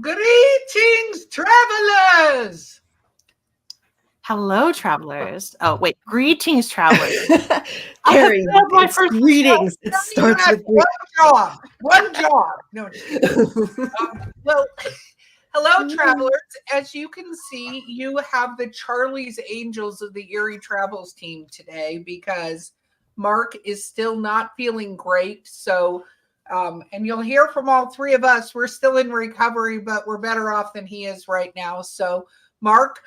Greetings, travelers! Hello, travelers. Oh, wait. Greetings, travelers. Carrie, failed my it's first greetings. It You starts had with one job. One job. No, just kidding. Well, hello, travelers. As you can see, you have the Charlie's Angels of the Erie Travels team today because Mark is still not feeling great. So, and you'll hear from all three of us. We're still in recovery, but we're better off than he is right now. So, Mark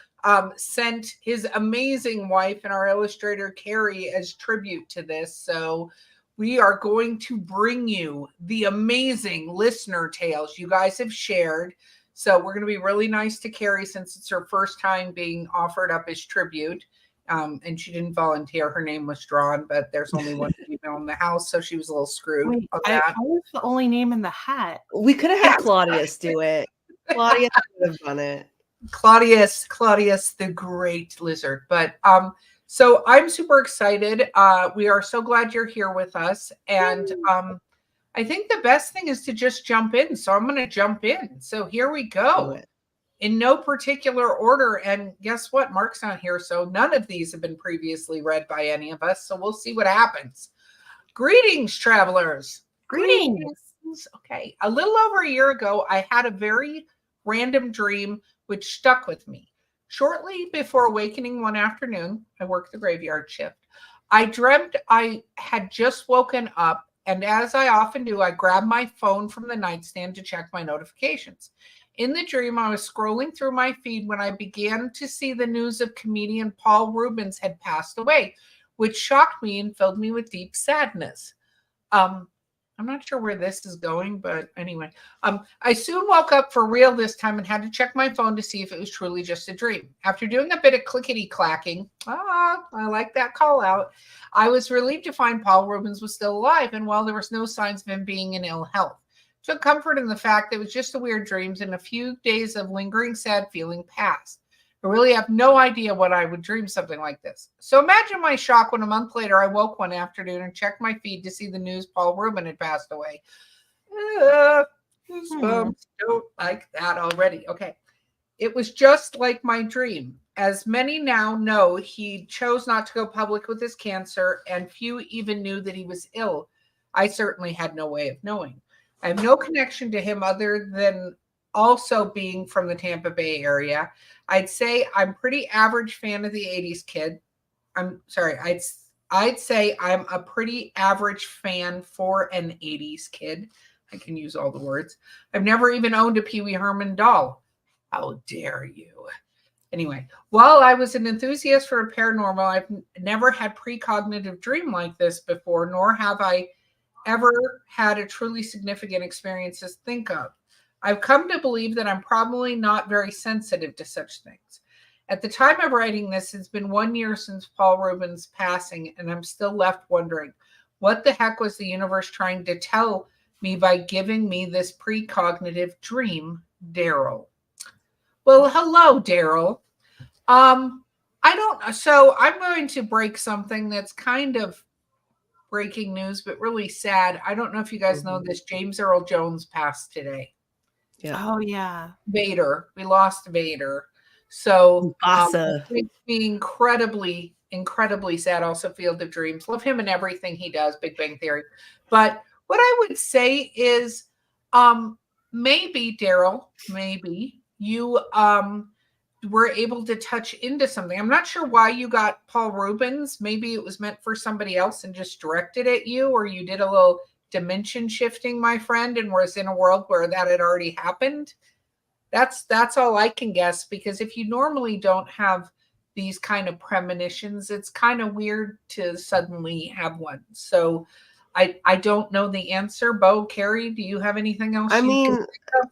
sent his amazing wife and our illustrator, Carrie, as tribute to this. So, we are going to bring you the amazing listener tales you guys have shared. So we're going to be really nice to Carrie since it's her first time being offered up as tribute. And she didn't volunteer. Her name was drawn, but there's only one female in the house, so she was a little screwed Wait, on I that. was the only name in the hat. We could have had Yes. Claudius do it. Claudius would have done it. Claudius, the great lizard. But so I'm super excited. We are so glad you're here with us. And I think the best thing is to just jump in. So I'm going to jump in. So here we Do go. it. In no particular order. And guess what? Mark's not here. So none of these have been previously read by any of us. So we'll see what happens. Greetings, travelers. Greetings. Okay. A little over a year ago, I had a very random dream which stuck with me. Shortly before awakening one afternoon, I worked the graveyard shift. I dreamt I had just woken up. And as I often do, I grabbed my phone from the nightstand to check my notifications. In the dream, I was scrolling through my feed when I began to see the news of comedian Paul Rubens had passed away, which shocked me and filled me with deep sadness. Um, I'm not sure where this is going, but anyway, I soon woke up for real this time and had to check my phone to see if it was truly just a dream. After doing a bit of clickety clacking, I like that call out, I was relieved to find Paul Rubens was still alive, and while there was no signs of him being in ill health, took comfort in the fact that it was just a weird dreams and a few days of lingering sad feeling passed. I really have no idea what I would dream something like this. So imagine my shock when a month later I woke one afternoon and checked my feed to see the news Paul Rubin had passed away. Goosebumps. Don't like that already. Okay. It was just like my dream. As many now know, he chose not to go public with his cancer, and few even knew that he was ill. I certainly had no way of knowing. I have no connection to him other than also being from the Tampa Bay area. I'd say I'm pretty average fan of the 80s kid. I'm sorry, I'd say I'm a pretty average fan for an 80s kid. I can use all the words. I've never even owned a Pee Wee Herman doll. How dare you? Anyway, while I was an enthusiast for paranormal, I've never had precognitive dream like this before, nor have I ever had a truly significant experience to think of. I've come to believe that I'm probably not very sensitive to such things. At the time of writing this, it's been 1 year since Paul Rubens' passing, and I'm still left wondering what the heck was the universe trying to tell me by giving me this precognitive dream, Daryl. Well, hello, Daryl. I don't know. So I'm going to break something that's kind of breaking news, but really sad. I don't know if you guys know this. James Earl Jones passed today. Yeah. Oh, yeah. Vader. We lost Vader. So Mufasa. it makes me incredibly, incredibly sad. Also, Field of Dreams. Love him and everything he does, Big Bang Theory. But what I would say is maybe, Daryl, maybe you were able to touch into something. I'm not sure why you got Paul Rubens. Maybe it was meant for somebody else and just directed at you, or you did a little dimension shifting, my friend, and was in a world where that had already happened. That's all I can guess, because if you normally don't have these kind of premonitions, it's kind of weird to suddenly have one. So I don't know the answer. Bo, Carrie, do you have anything else I you can mean, think of?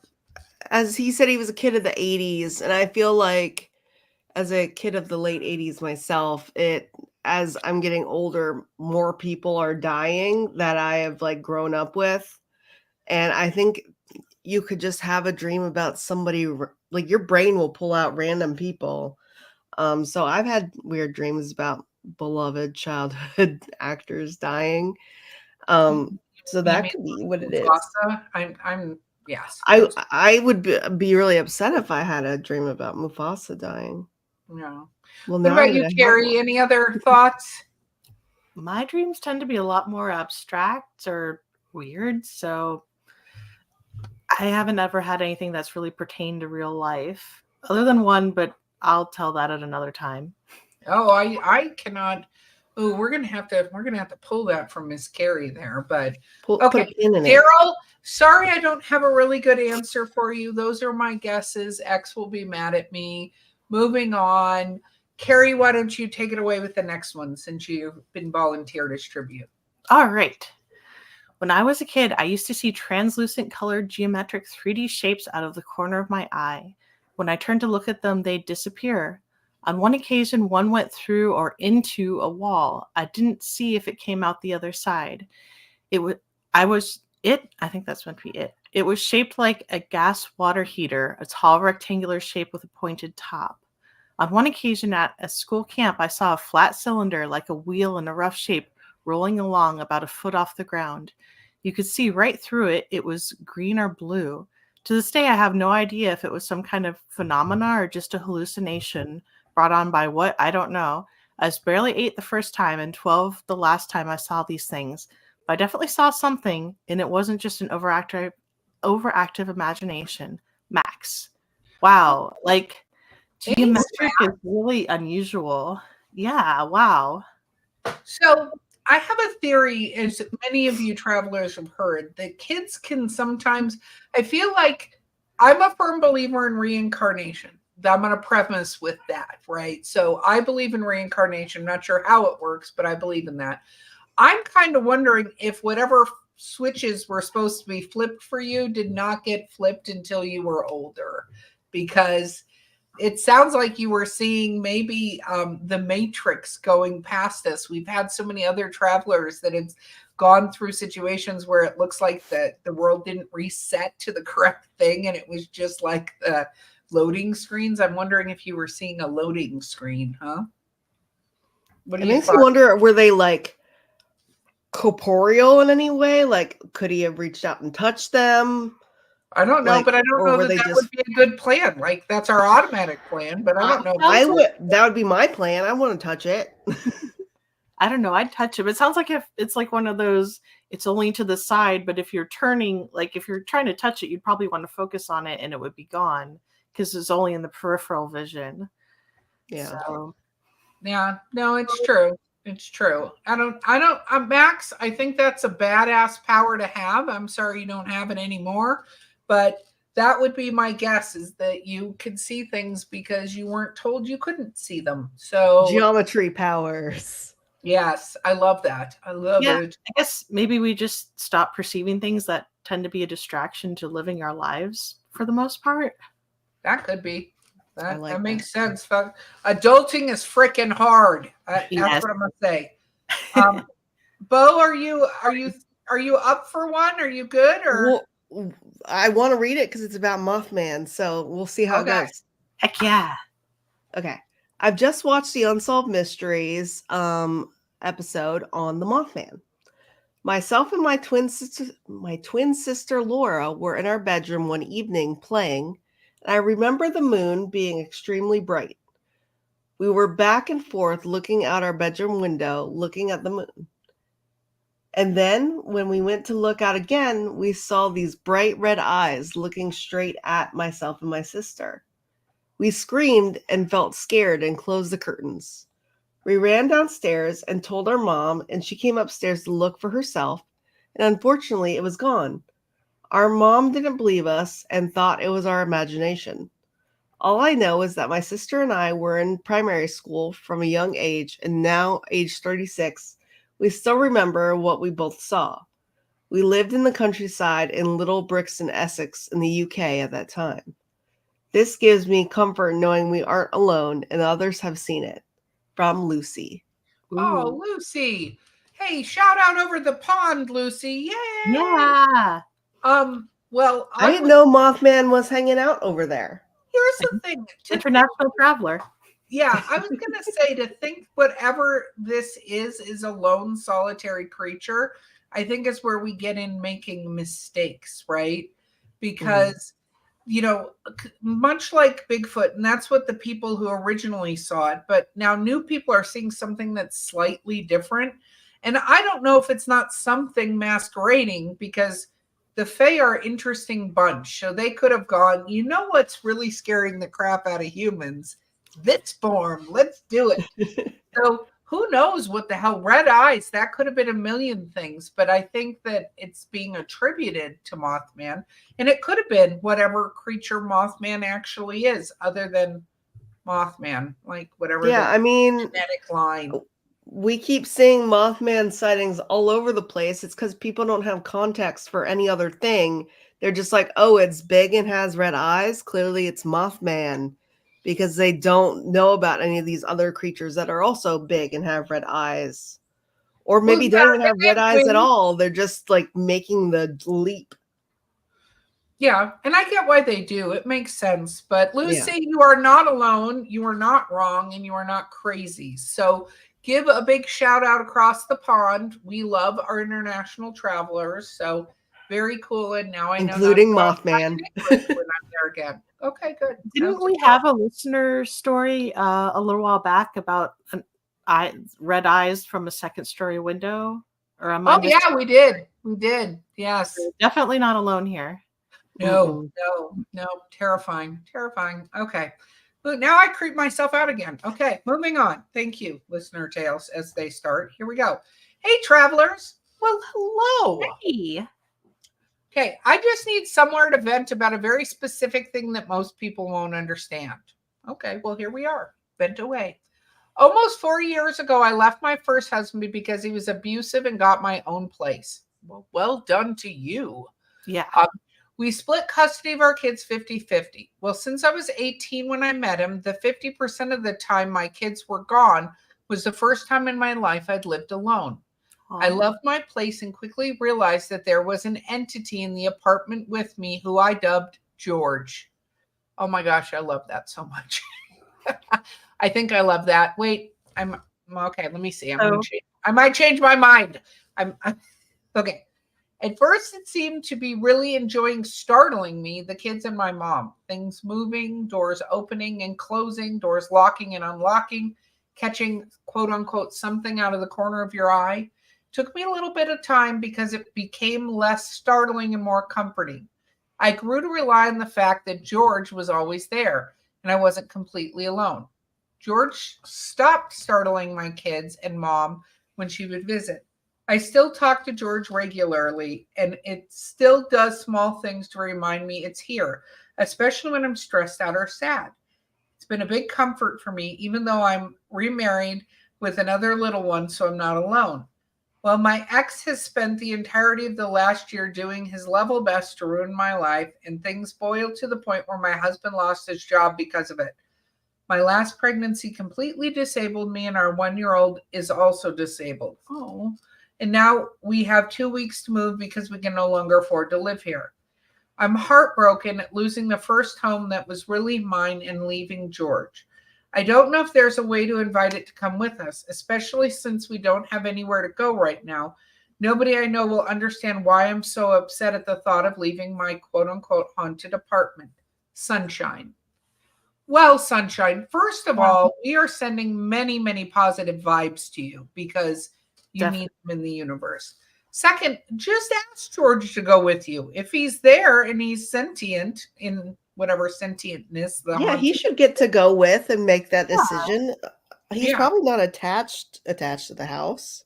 as he said, he was a kid of the 80s, and I feel like as a kid of the late 80s myself, as I'm getting older, more people are dying that I have like grown up with. And I think you could just have a dream about somebody, like your brain will pull out random people. So I've had weird dreams about beloved childhood actors dying. So You that mean could be what it is. Mufasa? I'm Yes. I would be really upset if I had a dream about Mufasa dying. No. Well, What now about I'm you, gonna have Carrie? one. Any other thoughts? My dreams tend to be a lot more abstract or weird, so I haven't ever had anything that's really pertained to real life, other than one, but I'll tell that at another time. Oh, I cannot. Oh, we're gonna have to pull that from Miss Carrie there. But Put okay, a pin in it. Daryl. Sorry, I don't have a really good answer for you. Those are my guesses. X will be mad at me. Moving on. Carrie, why don't you take it away with the next one since you've been volunteered as tribute? All right. When I was a kid, I used to see translucent colored geometric 3D shapes out of the corner of my eye. When I turned to look at them, they'd disappear. On one occasion, one went through or into a wall. I didn't see if it came out the other side. I think that's meant to be it. It was shaped like a gas water heater, a tall rectangular shape with a pointed top. On one occasion at a school camp, I saw a flat cylinder like a wheel in a rough shape rolling along about a foot off the ground. You could see right through it. It was green or blue. To this day, I have no idea if it was some kind of phenomena or just a hallucination brought on by what, I don't know. I was barely 8 the first time and 12 the last time I saw these things. But I definitely saw something, and it wasn't just an overactive imagination. Max. Wow. Like, Thanks, geometric is really unusual. Yeah, wow. So I have a theory, as many of you travelers have heard, that kids can sometimes, I feel like I'm a firm believer in reincarnation. I'm going to preface with that, right? So I believe in reincarnation. I'm not sure how it works, but I believe in that. I'm kind of wondering if whatever switches were supposed to be flipped for you did not get flipped until you were older, because it sounds like you were seeing maybe the Matrix going past us. We've had so many other travelers that have gone through situations where it looks like the world didn't reset to the correct thing, and it was just like the loading screens. I'm wondering if you were seeing a loading screen, huh? What do It you makes thought? me wonder, were they like corporeal in any way? Like, could he have reached out and touched them? I don't know, Like, but I don't or know were that they that would just? be a good plan. Like that's our automatic plan, but I don't know. I would. That would be my plan. I want to touch it. I don't know. I'd touch it. It sounds like if it's like one of those, it's only to the side, but if you're turning, like if you're trying to touch it, you'd probably want to focus on it and it would be gone because it's only in the peripheral vision. Yeah. So, Yeah, no, it's true. It's true. Max, I think that's a badass power to have. I'm sorry you don't have it anymore, but that would be my guess, is that you could see things because you weren't told you couldn't see them. So, Geometry powers. yes, I love that. I love yeah, it. I guess maybe we just stop perceiving things that tend to be a distraction to living our lives for the most part. That could be. That like makes sense. Adulting is freaking hard. That's Yes. what I'm gonna say. Bo, are you up for one? Are you good or Well, I want to read it because it's about Mothman. So we'll see how okay? it goes. Heck yeah. Okay. I've just watched the Unsolved Mysteries episode on the Mothman. Myself and my twin sister Laura were in our bedroom one evening playing, and I remember the moon being extremely bright. We were back and forth looking out our bedroom window, looking at the moon. And then when we went to look out again, we saw these bright red eyes looking straight at myself and my sister. We screamed and felt scared and closed the curtains. We ran downstairs and told our mom, and she came upstairs to look for herself, and unfortunately it was gone. Our mom didn't believe us and thought it was our imagination. All I know is that my sister and I were in primary school from a young age, and now, age 36, we still remember what we both saw. We lived in the countryside in Little Brixton, Essex, in the UK at that time. This gives me comfort knowing we aren't alone and others have seen it. From Lucy. Oh, Lucy. Hey, shout out over the pond, Lucy. Yay! Yeah. Well, I didn't know Mothman was hanging out over there. Here's the thing. International traveler. Yeah, I was gonna say, to think whatever this is a lone solitary creature, I think is where we get in making mistakes, right? because much like Bigfoot, and that's what the people who originally saw it, but now new people are seeing something that's slightly different. And I don't know if it's not something masquerading, because the Fae are an interesting bunch. So they could have gone, what's really scaring the crap out of humans? This form, let's do it. So who knows what the hell? Red eyes, that could have been a million things, but I think that it's being attributed to Mothman, and it could have been whatever creature Mothman actually is, other than Mothman, like whatever Yeah, I mean, genetic line. We keep seeing Mothman sightings all over the place. It's because people don't have context for any other thing. They're just like, oh, it's big and has red eyes. Clearly it's Mothman, because they don't know about any of these other creatures that are also big and have red eyes. Or maybe don't even have red eyes at all. They're just like making the leap. Yeah, and I get why they do. It makes sense. But Lucy, you are not alone. You are not wrong, and you are not crazy. So give a big shout out across the pond. We love our international travelers. So very cool. And now I know, including Mothman, when I'm there again. Okay, good. Didn't we have a listener story a little while back about red eyes from a second-story window? Or am I yeah, we did. We did. Yes. We're definitely not alone here. No, terrifying. Okay. But now I creep myself out again. Okay, moving on. Thank you, listener tales, as they start. Here we go. Hey, travelers. Well, hello. Hey. Okay, I just need somewhere to vent about a very specific thing that most people won't understand. Okay, well, here we are. Vent away. Almost 4 years ago, I left my first husband because he was abusive and got my own place. Well done to you. Yeah. We split custody of our kids 50-50. Well, since I was 18 when I met him, the 50% of the time my kids were gone was the first time in my life I'd lived alone. I loved my place and quickly realized that there was an entity in the apartment with me who I dubbed George. Oh my gosh, I love that so much. I think I love that. Wait, I'm okay. Let me see. I might change my mind. I'm okay. At first, it seemed to be really enjoying startling me, the kids and my mom. Things moving, doors opening and closing, doors locking and unlocking, catching, quote unquote, something out of the corner of your eye. Took me a little bit of time because it became less startling and more comforting. I grew to rely on the fact that George was always there and I wasn't completely alone. George stopped startling my kids and mom when she would visit. I still talk to George regularly, and it still does small things to remind me it's here, especially when I'm stressed out or sad. It's been a big comfort for me, even though I'm remarried with another little one, so I'm not alone. Well, my ex has spent the entirety of the last year doing his level best to ruin my life, and things boiled to the point where my husband lost his job because of it. My last pregnancy completely disabled me, and our 1-year-old is also disabled. Oh. And now we have 2 weeks to move because we can no longer afford to live here. I'm heartbroken at losing the first home that was really mine and leaving George. I don't know if there's a way to invite it to come with us, especially since we don't have anywhere to go right now. Nobody I know will understand why I'm so upset at the thought of leaving my quote-unquote haunted apartment. Sunshine. Well, Sunshine, first of all, we are sending many, many positive vibes to you because you need them in the universe. Second, just ask George to go with you. If he's there and he's sentient in whatever sentientness. He should get to go with and make that decision. He's probably not attached to the house.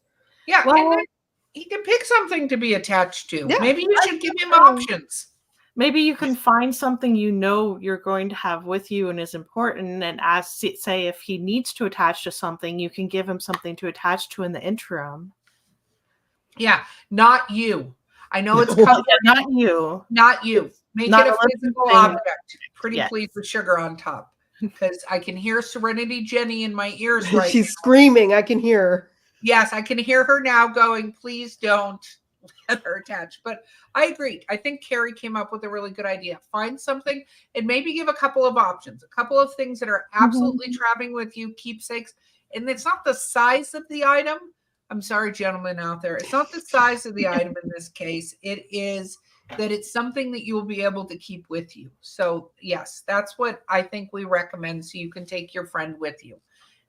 Yeah, well, and then he can pick something to be attached to. Yeah, maybe you should give him options. Maybe you can find something you're going to have with you and is important, and say if he needs to attach to something, you can give him something to attach to in the interim. Yeah, not you. I know it's not you. Not you. Make it a physical object. Pretty please with sugar on top. Because I can hear Serenity Jenny in my ears right She's screaming. I can hear her. Yes, I can hear her now going, please don't let her attach. But I agree. I think Carrie came up with a really good idea. Find something and maybe give a couple of options, a couple of things that are absolutely traveling with you, keepsakes. And it's not the size of the item. I'm sorry, gentlemen out there. It's not the size of the item in this case. It is that it's something that you will be able to keep with you. So, yes, that's what I think we recommend, so you can take your friend with you.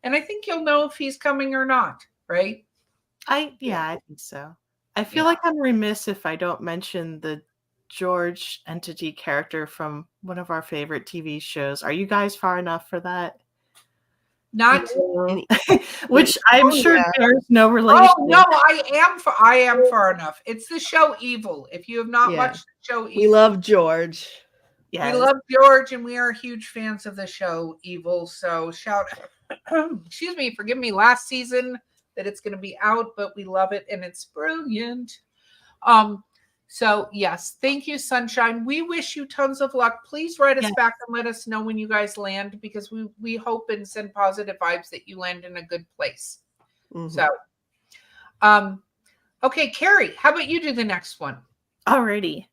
And I think you'll know if he's coming or not, right? I Yeah. think so. I feel like I'm remiss if I don't mention the George entity character from one of our favorite TV shows. Are you guys far enough for that? Not Any- Which I'm Oh, sure yeah. bears no relation. Oh no, I am far enough. It's the show Evil. If you have not Yeah. watched the show We Evil, love George. we Yes. love George and we are huge fans of the show Evil. So shout excuse me, forgive me, last season that it's going to be out, but we love it and it's brilliant. So yes, thank you, Sunshine. We wish you tons of luck. Please write us Yes. back and let us know when you guys land, because we hope and send positive vibes that you land in a good place. Mhm. So okay, Carrie, how about you do the next one? Alrighty.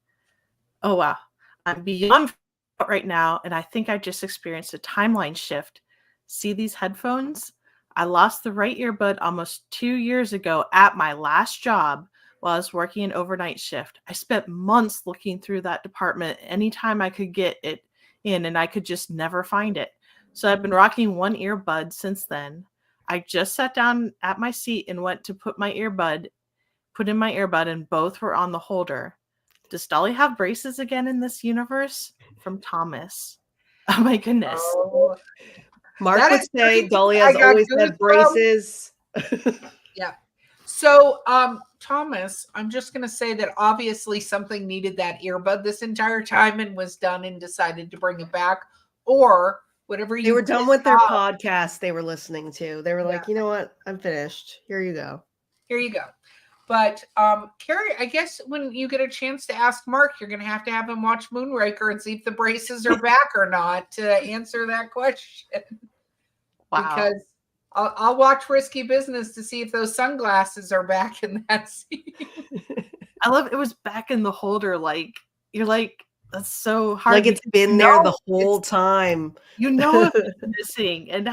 Oh wow. I'm beyond right now, and I think I just experienced a timeline shift. See these headphones? I lost the right earbud almost 2 years ago at my last job while I was working an overnight shift. I spent months looking through that department anytime I could get it in, and I could just never find it. So I've been rocking one earbud since then. I just sat down at my seat and went to put in my earbud, and both were on the holder. Does Dolly have braces again in this universe? From Thomas. Oh my goodness. Oh, Mark that would is say crazy. Dolly I has got always had goosebumps. braces. Yeah. So, Thomas, I'm just going to say that obviously something needed that earbud this entire time and was done and decided to bring it back, or whatever you They were done pissed with their off. podcast they were listening to. They were like, you know what? I'm finished. Here you go. Here you go. But Carrie, I guess when you get a chance to ask Mark, you're going to have him watch Moonraker and see if the braces are back or not to answer that question. Wow. Because I'll watch Risky Business to see if those sunglasses are back in that scene. I love it was back in the holder. Like, you're like, that's so hard. Like it's because been you there know the whole it's- time. You know if it's missing. And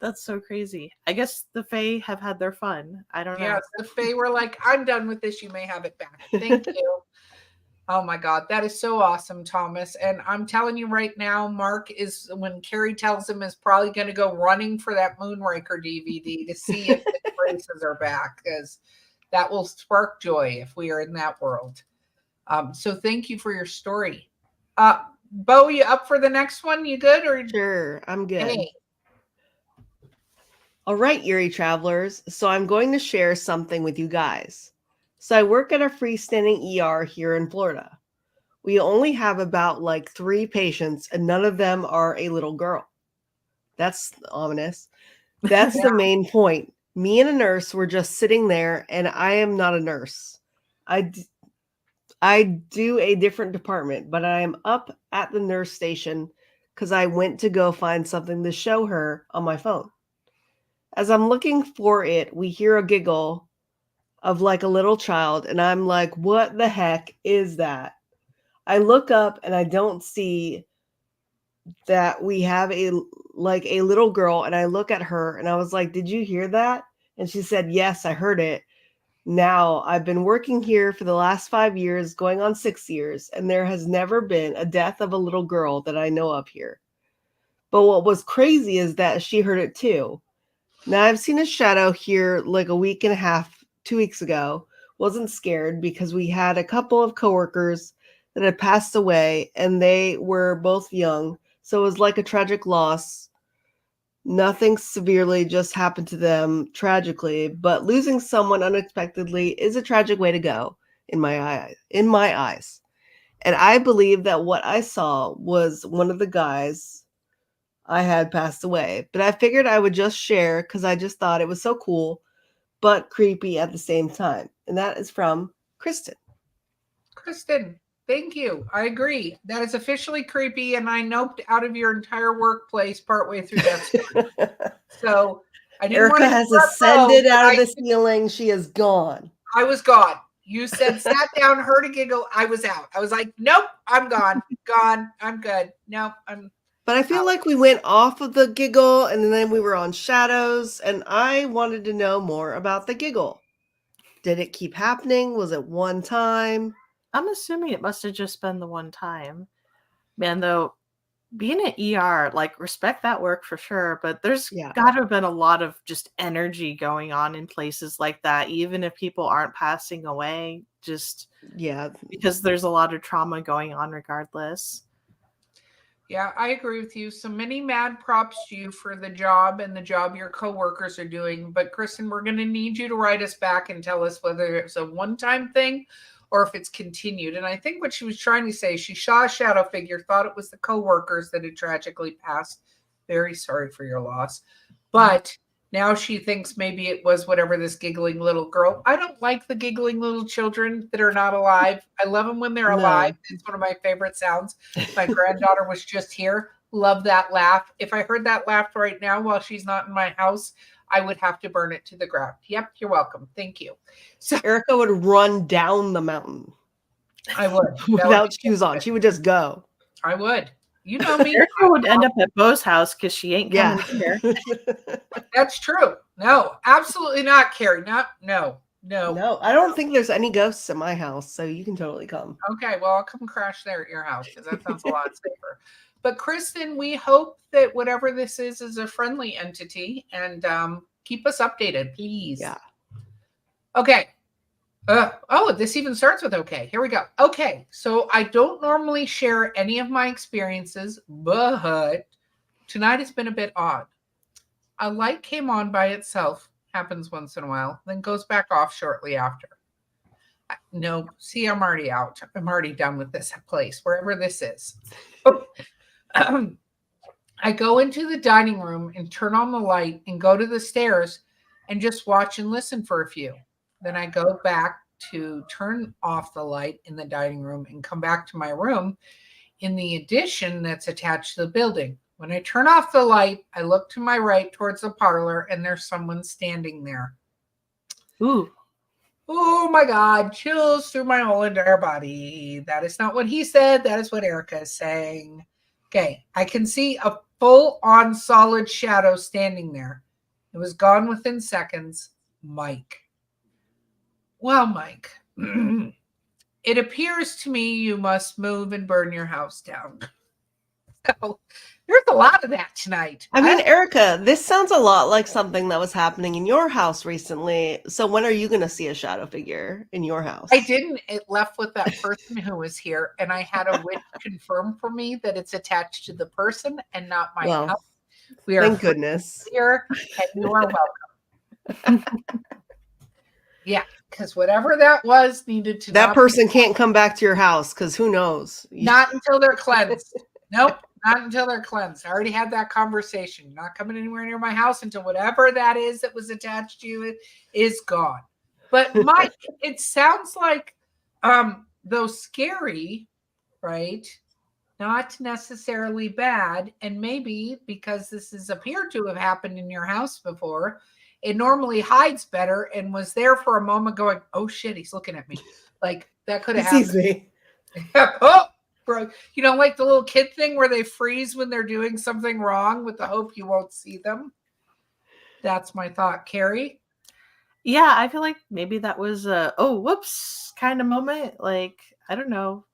that's so crazy. I guess the Fae have had their fun. I don't know. Yes, the Fae were like, I'm done with this. You may have it back. Thank you. Oh my God, that is so awesome, Thomas. And I'm telling you right now, Mark is, when Carrie tells him, is probably going to go running for that Moonraker DVD to see if the braces are back, because that will spark joy if we are in that world. So thank you for your story. Bo, you up for the next one? You good? Or Sure, I'm good. hey, All right, Erie travelers. So I'm going to share something with you guys. So I work at a freestanding ER here in Florida. We only have about like 3 patients, and none of them are a little girl. That's ominous. That's the main point. Me and a nurse were just sitting there, and I am not a nurse. I do a different department, but I am up at the nurse station because I went to go find something to show her on my phone. As I'm looking for it, we hear a giggle of like a little child, and I'm like, what the heck is that? I look up and I don't see that we have a little girl, and I look at her and I was like, did you hear that? And she said, yes, I heard it. Now, I've been working here for the last 5 years, going on 6 years, and there has never been a death of a little girl that I know of here. But what was crazy is that she heard it too. Now, I've seen a shadow here like a week and a half, 2 weeks ago. Wasn't scared because we had a couple of coworkers that had passed away, and they were both young. So it was like a tragic loss. Nothing severely just happened to them tragically, but losing someone unexpectedly is a tragic way to go in my eyes. And I believe that what I saw was one of the guys I had passed away. But I figured I would just share because I just thought it was so cool, but creepy at the same time. And that is from Kristen. Kristen, thank you. I agree. That is officially creepy, and I noped out of your entire workplace partway through that story. So I didn't Erica want to has let ascended go, but out of the ceiling. She is gone. I was gone. You said sat down, heard a giggle. I was out. I was like, nope, I'm gone. Gone. I'm good. Nope, I'm. But I feel like we went off of the giggle, and then we were on shadows, and I wanted to know more about the giggle. Did it keep happening? Was it one time? I'm assuming it must have just been the one time. Man, though, being an ER, like, respect that work for sure, but there's Yeah. got to have been a lot of just energy going on in places like that, even if people aren't passing away, just Yeah. because there's a lot of trauma going on regardless. Yeah, I agree with you. So many mad props to you for the job and the job your coworkers are doing. But Kristen, we're going to need you to write us back and tell us whether it's a one-time thing or if it's continued. And I think what she was trying to say, she saw a shadow figure, thought it was the coworkers that had tragically passed. Very sorry for your loss. But now she thinks maybe it was whatever this giggling little girl. I don't like the giggling little children that are not alive. I love them when they're alive. No. It's one of my favorite sounds. My granddaughter was just here. Love that laugh. If I heard that laugh right now while she's not in my house, I would have to burn it to the ground. Yep, you're welcome. Thank you. So Erica would run down the mountain I would. without shoes on. She would just go. I would. You know me. Erica would end up at Bo's house because she ain't coming Yeah. here. That's true. No, absolutely not, Carrie. No. No, I don't think there's any ghosts at my house, so you can totally come. Okay, well, I'll come crash there at your house because that sounds a lot safer. But Kristen, we hope that whatever this is a friendly entity, and keep us updated, please. Yeah. Okay. This even starts with okay. Here we go. Okay, so I don't normally share any of my experiences, but tonight has been a bit odd. A light came on by itself, happens once in a while, then goes back off shortly after. No, see, I'm already out. I'm already done with this place, wherever this is. I go into the dining room and turn on the light and go to the stairs and just watch and listen for a few. Then I go back to turn off the light in the dining room and come back to my room in the addition that's attached to the building. When I turn off the light, I look to my right towards the parlor and there's someone standing there. Ooh. Oh my God, chills through my whole entire body. That is not what he said. That is what Erica is saying. Okay, I can see a full-on solid shadow standing there. It was gone within seconds. Mike. Well, Mike, it appears to me you must move and burn your house down. So, there's a lot of that tonight. I mean, Erica, this sounds a lot like something that was happening in your house recently. So when are you going to see a shadow figure in your house? I didn't. It left with that person who was here, and I had a witch confirm for me that it's attached to the person and not my house. We are thank goodness here, and you are welcome. Yeah, because whatever that was needed to. That person can't come back to your house because who knows? Not until they're cleansed. Nope, not until they're cleansed. I already had that conversation. You're not coming anywhere near my house until whatever that is that was attached to you is gone. But Mike, it sounds like though scary, right? Not necessarily bad. And maybe because this has appeared to have happened in your house before, it normally hides better and was there for a moment going, oh shit, he's looking at me. Like that could have happened. Sees me. Oh, bro. You know, like the little kid thing where they freeze when they're doing something wrong with the hope you won't see them. That's my thought. Carrie? Yeah, I feel like maybe that was a whoops kind of moment. Like, I don't know.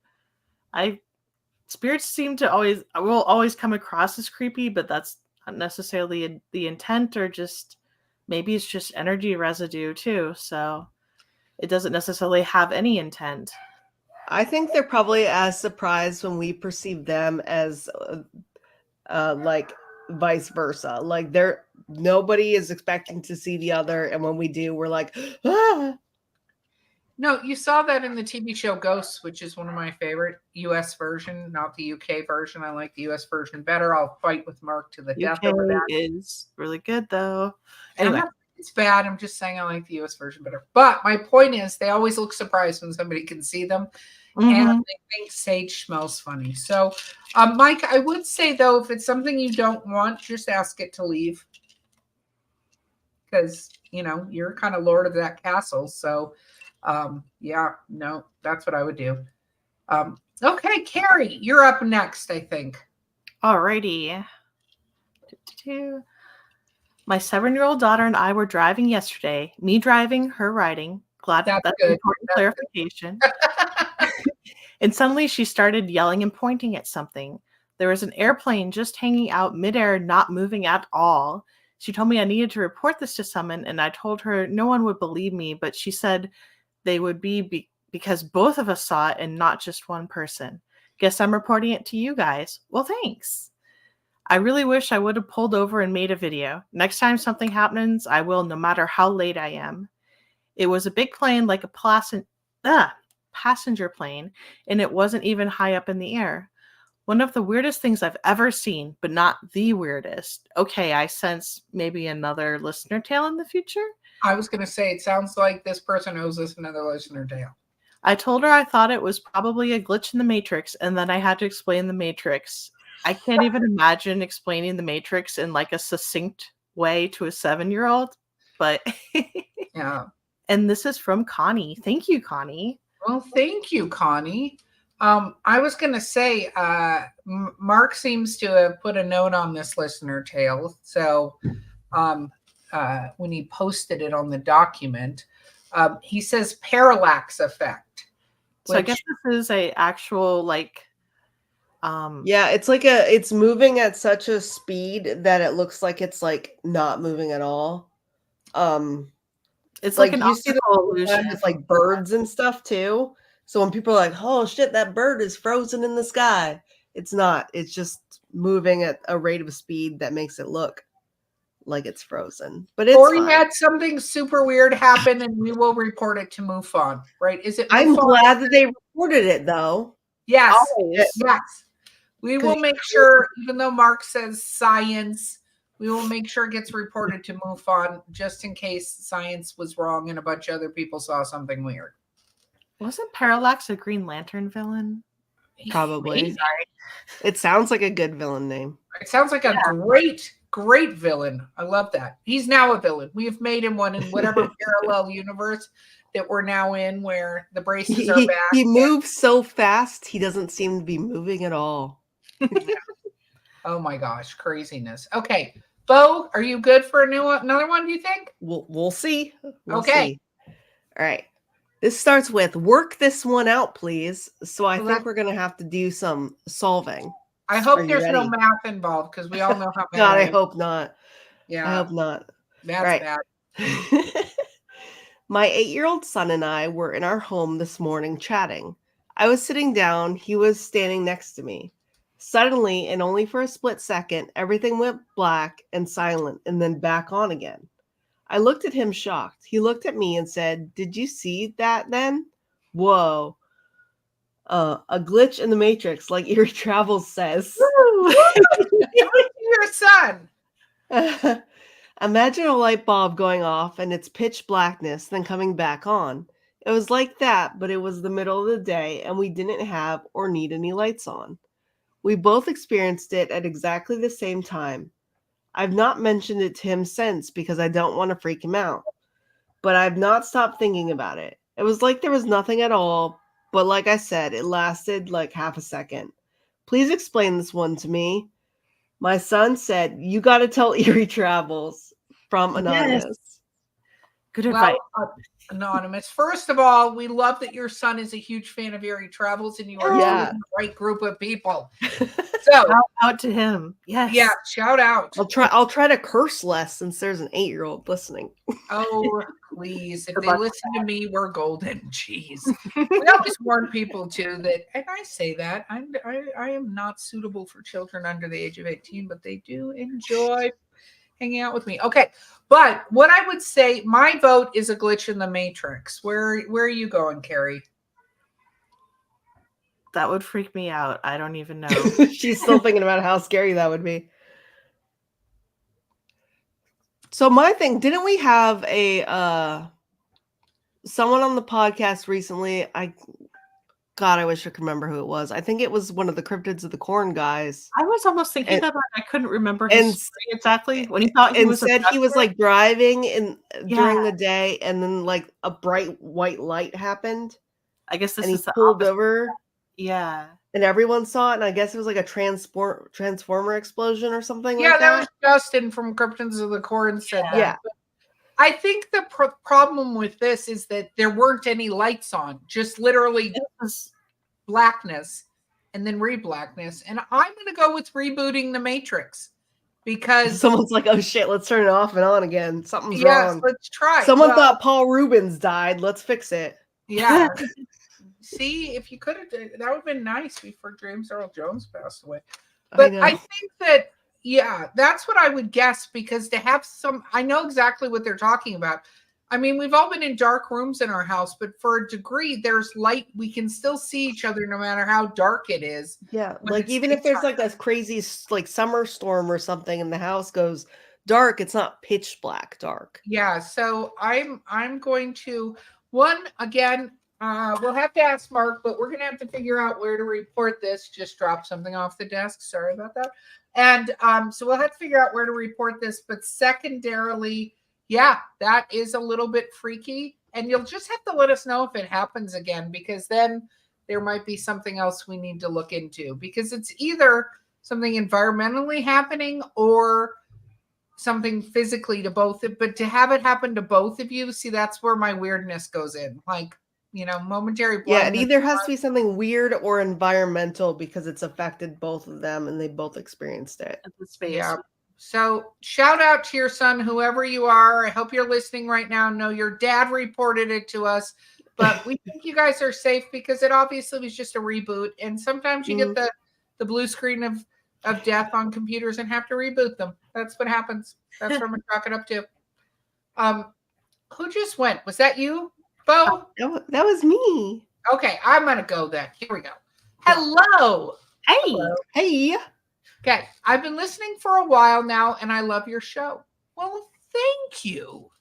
Spirits seem to will always come across as creepy, but that's not necessarily the intent, or just maybe it's just energy residue too. So it doesn't necessarily have any intent. I think they're probably as surprised when we perceive them as like vice versa. Like nobody is expecting to see the other, and when we do, we're like, ah. No, you saw that in the TV show Ghosts, which is one of my favorite US version, not the UK version. I like the US version better. I'll fight with Mark to the death over that. Is really good though. Anyway, it's bad. I'm just saying I like the US version better. But my point is, they always look surprised when somebody can see them. And they think sage smells funny. So, Mike, I would say, though, if it's something you don't want, just ask it to leave. Because, you know, you're kind of lord of that castle. So, yeah, no, that's what I would do. Okay, Carrie, you're up next, I think. Alrighty. My 7-year-old daughter and I were driving yesterday. Me driving, her riding. Glad that's an important clarification. And suddenly she started yelling and pointing at something. There was an airplane just hanging out midair, not moving at all. She told me I needed to report this to someone, and I told her no one would believe me, but she said they would because both of us saw it and not just one person. Guess I'm reporting it to you guys. Well, thanks. I really wish I would have pulled over and made a video. Next time something happens, I will, no matter how late I am. It was a big plane, like a passenger plane, and it wasn't even high up in the air. One of the weirdest things I've ever seen, but not the weirdest. Okay, I sense maybe another listener tale in the future. I was going to say, it sounds like this person owes us another listener tale. I told her I thought it was probably a glitch in the Matrix, and then I had to explain the Matrix. I can't even imagine explaining the Matrix in like a succinct way to a 7-year-old, but Yeah. And this is from Connie. Thank you, Connie. Well, thank you, Connie. I was going to say, Mark seems to have put a note on this listener tale. So when he posted it on the document, he says parallax effect. So I guess this is a actual yeah, it's moving at such a speed that it looks like it's like not moving at all. It's like an you see the illusion. It's like birds and stuff too. So when people are like, "Oh shit, that bird is frozen in the sky," it's not. It's just moving at a rate of speed that makes it look like it's frozen. But it's Corey fine. had something super weird happen, and we will report it to MUFON. Right? Is it? MUFON? I'm glad that they reported it, though. Yes. Always. Yes. We will make sure, even though Mark says science, we will make sure it gets reported to MUFON just in case science was wrong and a bunch of other people saw something weird. Wasn't Parallax a Green Lantern villain? Probably. Maybe. It sounds like a good villain name. It sounds like a great villain. I love that. He's now a villain. We have made him one in whatever parallel universe that we're now in where the braces are back. He moves so fast, he doesn't seem to be moving at all. Oh my gosh, craziness. Okay. Bo, are you good for another one, do you think? We'll see. We'll Okay. see. All right. This starts with work this one out, please. So I think we're going to have to do some solving. I hope there's no math involved because we all know how bad God, I hope not. Yeah. I hope not. That's bad. My 8-year-old son and I were in our home this morning chatting. I was sitting down. He was standing next to me. Suddenly, and only for a split second, everything went black and silent and then back on again. I looked at him shocked. He looked at me and said, "Did you see that then?" Whoa. A glitch in the Matrix, like Eerie Travels says. Your son. Imagine a light bulb going off and it's pitch blackness, then coming back on. It was like that, but it was the middle of the day and we didn't have or need any lights on. We both experienced it at exactly the same time. I've not mentioned it to him since because I don't want to freak him out. But I've not stopped thinking about it. It was like there was nothing at all, but like I said, it lasted like half a second. Please explain this one to me. My son said, "You got to tell Eerie Travels," from Anonymous. Yes. Good advice. Anonymous. First of all, we love that your son is a huge fan of Eerie Travels and you are the right group of people. So shout out to him. Yes. Yeah, shout out. I'll try to curse less since there's an 8-year-old listening. Oh, please. If they listen to me, we're golden. Jeez. We always warn people too that, and I say that, I am not suitable for children under the age of 18, but they do enjoy hanging out with me. Okay. But what I would say, my vote is a glitch in the Matrix. Where are you going, Carrie? That would freak me out. I don't even know. She's still thinking about how scary that would be. So my thing, didn't we have a someone on the podcast recently? God, I wish I could remember who it was. I think it was one of the Cryptids of the Corn guys. I was almost thinking that, but I couldn't remember his story exactly. When he thought he was he was like driving during the day, and then like a bright white light happened. I guess this and is he pulled over. Yeah. And everyone saw it, and I guess it was like a transformer explosion or something. Yeah, like that was Justin from Cryptids of the Corn said that. Yeah. But I think the problem with this is that there weren't any lights on. Just literally blackness and then re-blackness. And I'm going to go with rebooting the Matrix because Someone's like, oh shit, let's turn it off and on again. Something's yes, wrong. let's try. Someone thought Paul Rubens died. Let's fix it. Yeah. See, if you could have, that would have been nice before James Earl Jones passed away. But I think that, yeah, that's what I would guess, because to have I know exactly what they're talking about. I mean, we've all been in dark rooms in our house, but for a degree, there's light. We can still see each other no matter how dark it is. Yeah, like even if there's like this crazy like summer storm or something and the house goes dark, it's not pitch black dark. Yeah, so I'm going to again. We'll have to ask Mark, but we're going to have to figure out where to report this. Just dropped something off the desk. Sorry about that. And so we'll have to figure out where to report this. But secondarily, yeah, that is a little bit freaky. And you'll just have to let us know if it happens again, because then there might be something else we need to look into, because it's either something environmentally happening or something physically to both. But to have it happen to both of you, see, that's where my weirdness goes in. Like, momentary blindness. Yeah, it either has to be something weird or environmental because it's affected both of them and they both experienced it. Yeah. So shout out to your son, whoever you are. I hope you're listening right now. No, your dad reported it to us, but we think you guys are safe because it obviously was just a reboot. And sometimes you get the blue screen of death on computers and have to reboot them. That's what happens. That's what I'm gonna chalk it up to. Who just went? Was that you, Bo? That was me. Okay, I'm gonna go then. Here we go. Hello. Hey. Hello. Hey. Okay, I've been listening for a while now, and I love your show. Well, thank you.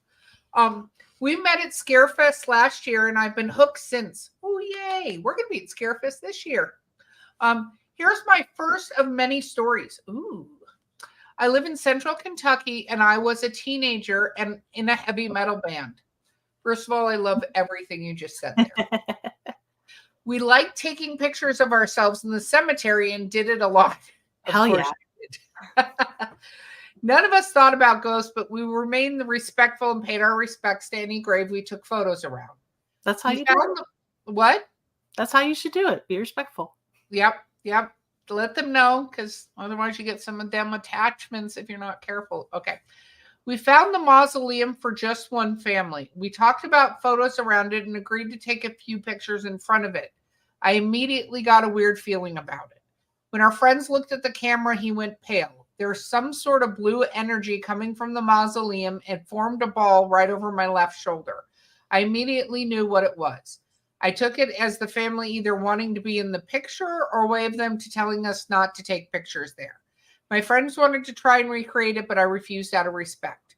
We met at Scarefest last year, and I've been hooked since. Oh, yay! We're gonna be at Scarefest this year. Here's my first of many stories. Ooh. I live in Central Kentucky, and I was a teenager and in a heavy metal band. First of all, I love everything you just said there. We liked taking pictures of ourselves in the cemetery and did it a lot. Hell yeah. None of us thought about ghosts, but we remained respectful and paid our respects to any grave we took photos around. That's how you do it. What? That's how you should do it. Be respectful. Yep. Let them know, because otherwise you get some of them attachments if you're not careful. Okay. We found the mausoleum for just one family. We talked about photos around it and agreed to take a few pictures in front of it. I immediately got a weird feeling about it. When our friends looked at the camera, he went pale. There was some sort of blue energy coming from the mausoleum and formed a ball right over my left shoulder. I immediately knew what it was. I took it as the family either wanting to be in the picture or way of them to telling us not to take pictures there. My friends wanted to try and recreate it, but I refused out of respect.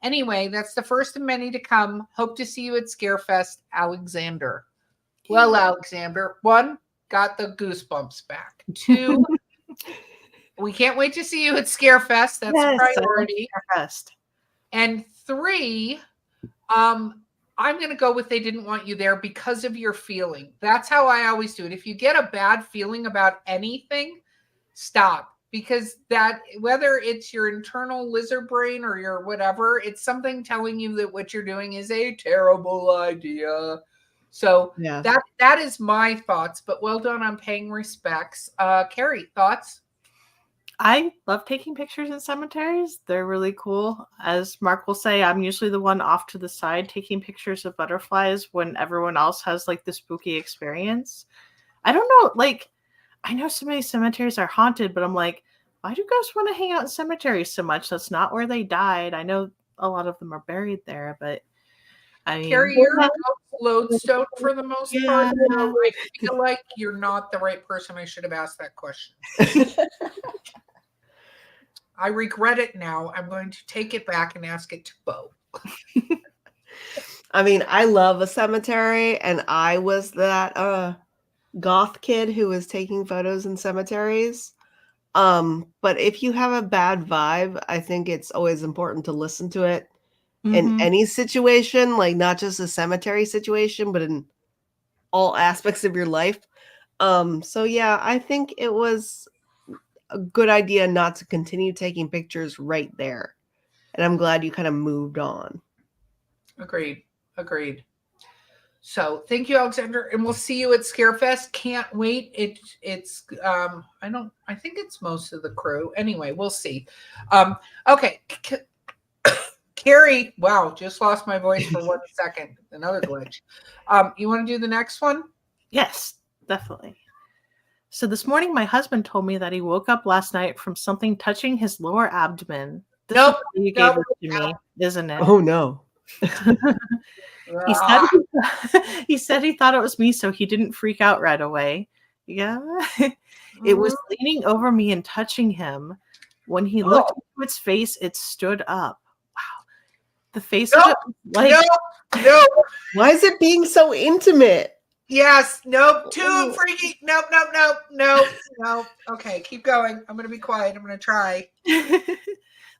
Anyway, that's the first of many to come. Hope to see you at Scarefest, Alexander. Well, Alexander, 1, got the goosebumps back. 2, we can't wait to see you at Scarefest. That's a priority. Scarefest. And 3, I'm going to go with they didn't want you there because of your feeling. That's how I always do it. If you get a bad feeling about anything, stop. Because that, whether it's your internal lizard brain or your whatever, it's something telling you that what you're doing is a terrible idea. So yeah, that is my thoughts, but well done on paying respects. Carrie, thoughts? I love taking pictures in cemeteries. They're really cool. As Mark will say, I'm usually the one off to the side taking pictures of butterflies when everyone else has like the spooky experience. I don't know, like, I know so many cemeteries are haunted, but I'm like, why do ghosts want to hang out in cemeteries so much? That's not where they died. I know a lot of them are buried there, but I mean, Carrie, you're a lodestone for the most part. So I feel like you're not the right person. I should have asked that question. I regret it now. I'm going to take it back and ask it to Bo. I mean, I love a cemetery, and I was that goth kid who was taking photos in cemeteries. But if you have a bad vibe, I think it's always important to listen to it in any situation, like not just a cemetery situation, but in all aspects of your life. So yeah, I think it was a good idea not to continue taking pictures right there. And I'm glad you kind of moved on. Agreed. So thank you, Alexander, and we'll see you at Scarefest. Can't wait. I think it's most of the crew. Anyway, we'll see. Okay. Carrie, wow, just lost my voice for 1 second. Another glitch. You want to do the next one? Yes, definitely. So this morning, my husband told me that he woke up last night from something touching his lower abdomen. This Nope. is what you Nope. gave it to me, isn't it? Oh no. He said he said he thought it was me, so he didn't freak out right away. Yeah. It was leaning over me and touching him. When he looked into its face, it stood up. Wow. The face of it was like no. Why is it being so intimate? Yes, nope, too freaky. Nope. Okay, keep going. I'm gonna be quiet. I'm gonna try.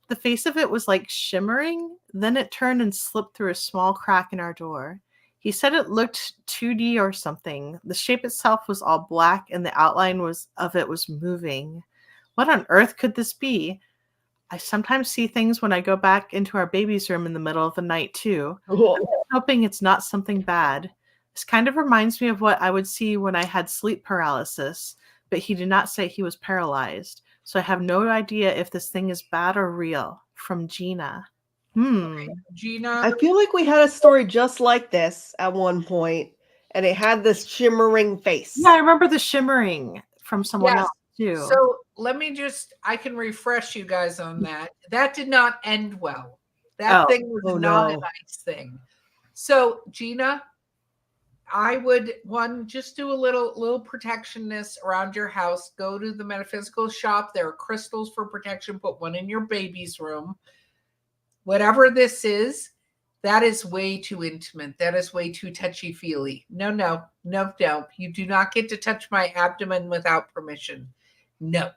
The face of it was like shimmering. Then it turned and slipped through a small crack in our door. He said it looked 2D or something. The shape itself was all black and the outline of it was moving. What on earth could this be? I sometimes see things when I go back into our baby's room in the middle of the night too. I'm hoping it's not something bad. This kind of reminds me of what I would see when I had sleep paralysis, but he did not say he was paralyzed. So I have no idea if this thing is bad or real. From Gina. Okay, Gina. I feel like we had a story just like this at one point, and it had this shimmering face. Yeah, I remember the shimmering from someone else too. So let me I can refresh you guys on that. That did not end well. That thing was not a nice thing. So Gina, I would just do a little protectionness around your house. Go to the metaphysical shop. There are crystals for protection. Put one in your baby's room. Whatever this is, that is way too intimate. That is way too touchy-feely. No. You do not get to touch my abdomen without permission. No.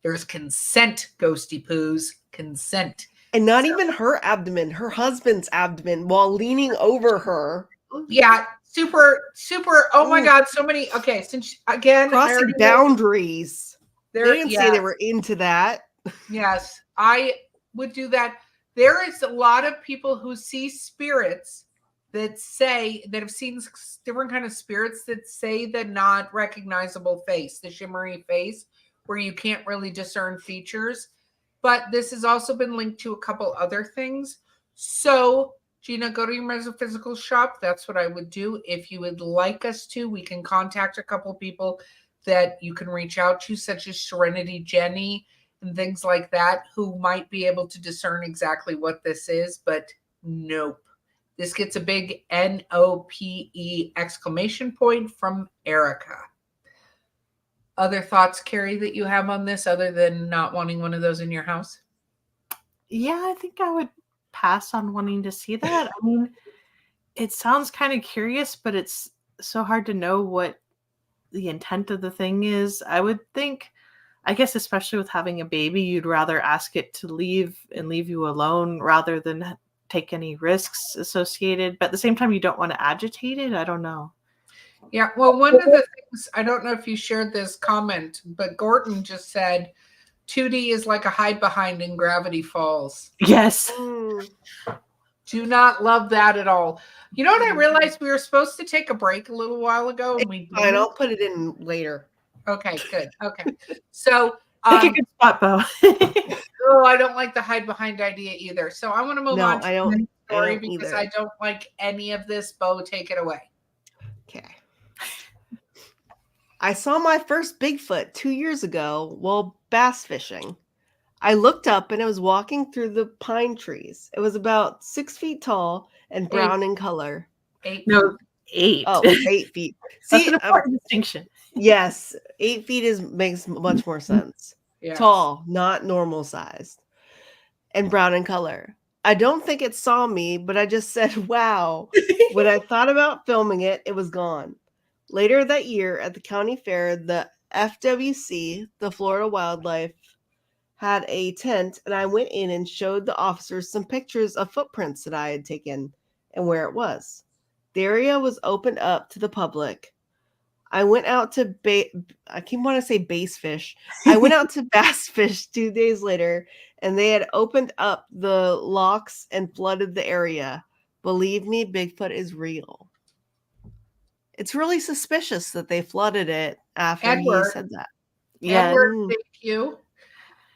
There's consent, ghosty poos. Consent. And not even her abdomen, her husband's abdomen, while leaning over her. Yeah, super. Oh my God, so many. Okay, since again, crossing boundaries. They didn't say they were into that. Yes, I would do that. There is a lot of people who see spirits that have seen different kind of spirits that say the not recognizable face, the shimmery face, where you can't really discern features. But this has also been linked to a couple other things. So Gina, go to your metaphysical shop. That's what I would do. If you would like us to, we can contact a couple people that you can reach out to, such as Serenity Jenny and things like that, who might be able to discern exactly what this is. But nope. This gets a big NOPE exclamation point from Erica. Other thoughts, Carrie, that you have on this other than not wanting one of those in your house? Yeah, I think I would pass on wanting to see that. I mean, it sounds kind of curious, but it's so hard to know what the intent of the thing is. I would think, I guess, especially with having a baby, you'd rather ask it to leave and leave you alone rather than take any risks associated. But at the same time, you don't want to agitate it. I don't know. Yeah, well, one of the things, I don't know if you shared this comment, but Gordon just said 2D is like a hide behind in Gravity Falls. Yes. Do not love that at all. You know what I realized? We were supposed to take a break a little while ago. And we fine, I'll put it in later. Okay, good. Okay. So pick a good spot, Bo. I don't like the hide behind idea either. So I want to move on to the next story because I don't like any of this. Bo, take it away. Okay. I saw my first Bigfoot 2 years ago while bass fishing. I looked up and it was walking through the pine trees. It was about 6 feet tall and brown in color. 8. No, 8. Oh, 8 feet. That's an important distinction. Yes, 8 feet makes much more sense. Yes. Tall, not normal sized, and brown in color. I don't think it saw me, but I just said, wow. When I thought about filming it, it was gone. Later that year at the county fair, the FWC, the Florida Wildlife, had a tent, and I went in and showed the officers some pictures of footprints that I had taken and where it was. The area was opened up to the public. I went out to I keep wanting to say bass fish. I went out to bass fish 2 days later, and they had opened up the locks and flooded the area. Believe me, Bigfoot is real. It's really suspicious that they flooded it after he Edward, said that. Yeah. thank you.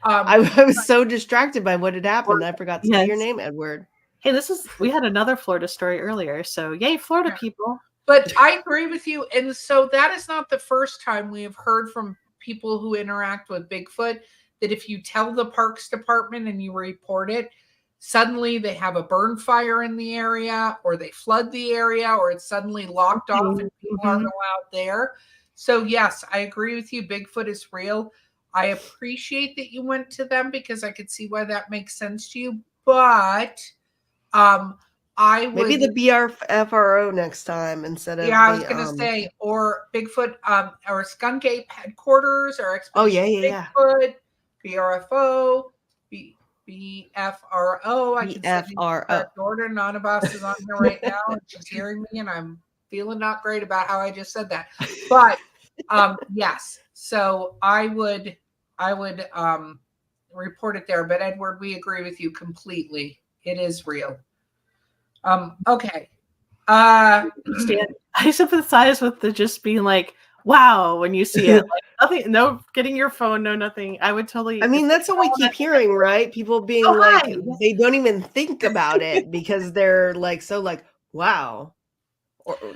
I was so distracted by what had happened. I forgot to say your Yes. name, Edward. Hey, we had another Florida story earlier. So yay, Florida people. But I agree with you. And so that is not the first time we have heard from people who interact with Bigfoot that if you tell the parks department and you report it, suddenly they have a burn fire in the area, or they flood the area, or it's suddenly locked off and people aren't allowed there. So yes, I agree with you. Bigfoot is real. I appreciate that you went to them because I could see why that makes sense to you. But I would Maybe the BRFRO next time instead of I was gonna say, or Bigfoot, or Skunk Ape headquarters, or Expedition Bigfoot, BRFO, BFRO. I can send you to Jordan. Anabas is on here right now, and she's hearing me, and I'm feeling not great about how I just said that. But yes, so I would report it there. But Edward, we agree with you completely. It is real. Okay. I sympathize with the just being like, wow, when you see it. Like nothing, no getting your phone, no nothing. I would totally. I mean, that's what we keep hearing, right? People being they don't even think about it because they're like so like, wow.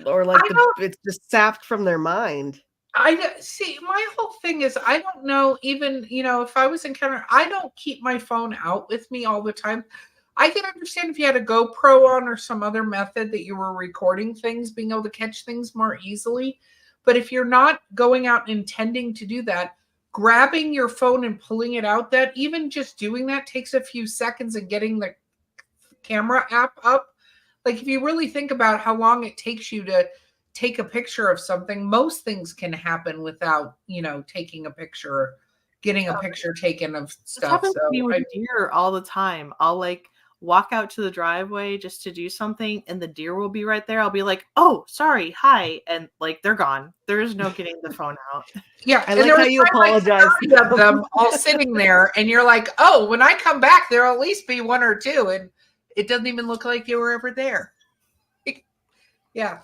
Or like it's just sapped from their mind. I see. My whole thing is I don't know. Even if I was encountering, I don't keep my phone out with me all the time. I can understand if you had a GoPro on or some other method that you were recording things, being able to catch things more easily. But if you're not going out intending to do that, grabbing your phone and pulling it out, that even just doing that takes a few seconds and getting the camera app up. Like if you really think about how long it takes you to take a picture of something, most things can happen without, taking a picture, getting a picture taken of stuff. It happens to me with deer all the time. I'll like walk out to the driveway just to do something and the deer will be right there. I'll be like, oh, sorry, hi. And like, they're gone. There is no getting the phone out. Yeah. I like how you apologize. Of them all sitting there and you're like, oh, when I come back, there'll at least be one or two. And it doesn't even look like you were ever there. Yeah.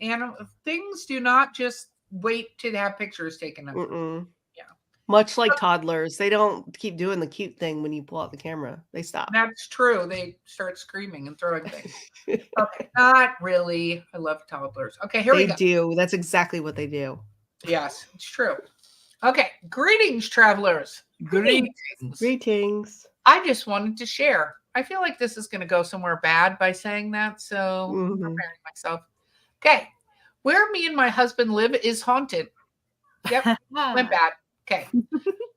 And things do not just wait to have pictures taken of them. Much like toddlers, they don't keep doing the cute thing when you pull out the camera. They stop. That's true. They start screaming and throwing things. Okay, not really. I love toddlers. Okay, here we go. They do. That's exactly what they do. Yes, it's true. Okay, greetings, travelers. Greetings. I just wanted to share. I feel like this is going to go somewhere bad by saying that, so I'm preparing myself. Okay, where me and my husband live is haunted. Yep, went bad. Okay.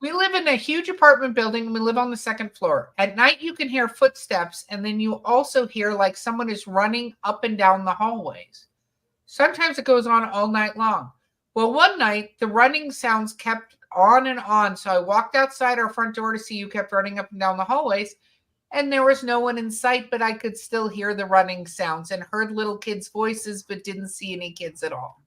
We live in a huge apartment building and we live on the second floor. At night, you can hear footsteps, and then you also hear like someone is running up and down the hallways. Sometimes it goes on all night long. Well, one night, the running sounds kept on and on. So I walked outside our front door to see who kept running up and down the hallways, and there was no one in sight, but I could still hear the running sounds and heard little kids' voices, but didn't see any kids at all.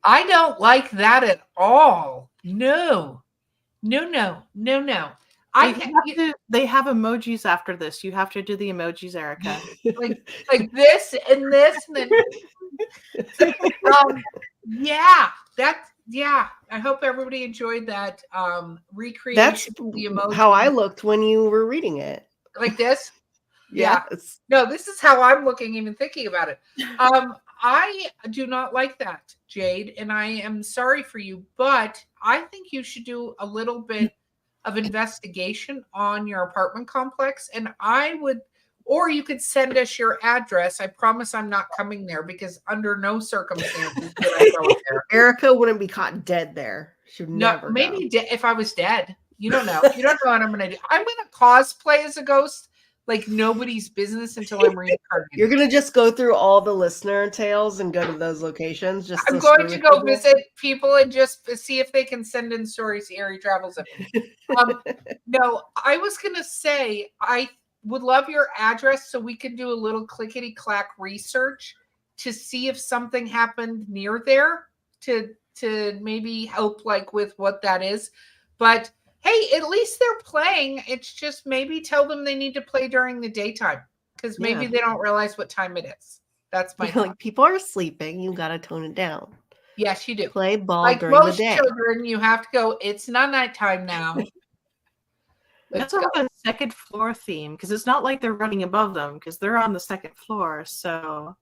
I don't like that at all. No. They have emojis after this. You have to do the emojis, Erica. like this and this and then I hope everybody enjoyed that recreation. That's the emoji. How I looked when you were reading it. Like this? Yes. No, this is how I'm looking, even thinking about it. I do not like that, Jade, and I am sorry for you, but I think you should do a little bit of investigation on your apartment complex, and or you could send us your address. I promise I'm not coming there because under no circumstances would I go there. Erica wouldn't be caught dead there. She would never maybe if I was dead. You don't know. You don't know what I'm going to do. I'm going to cosplay as a ghost like nobody's business until I'm reincarnated. You're going to just go through all the listener tales and go to those locations. I'm going to go visit people and just see if they can send in stories Ari travels of. No, I was going to say I would love your address so we can do a little clickety-clack research to see if something happened near there to maybe help like with what that is. But hey, at least they're playing. It's just maybe tell them they need to play during the daytime because maybe they don't realize what time it is. That's my thought. Like, people are sleeping. You got to tone it down. Yes, you do. Play ball Like during the most day. children, you have to go, it's not nighttime now. That's a second floor theme, because it's not like they're running above them, because they're on the second floor. So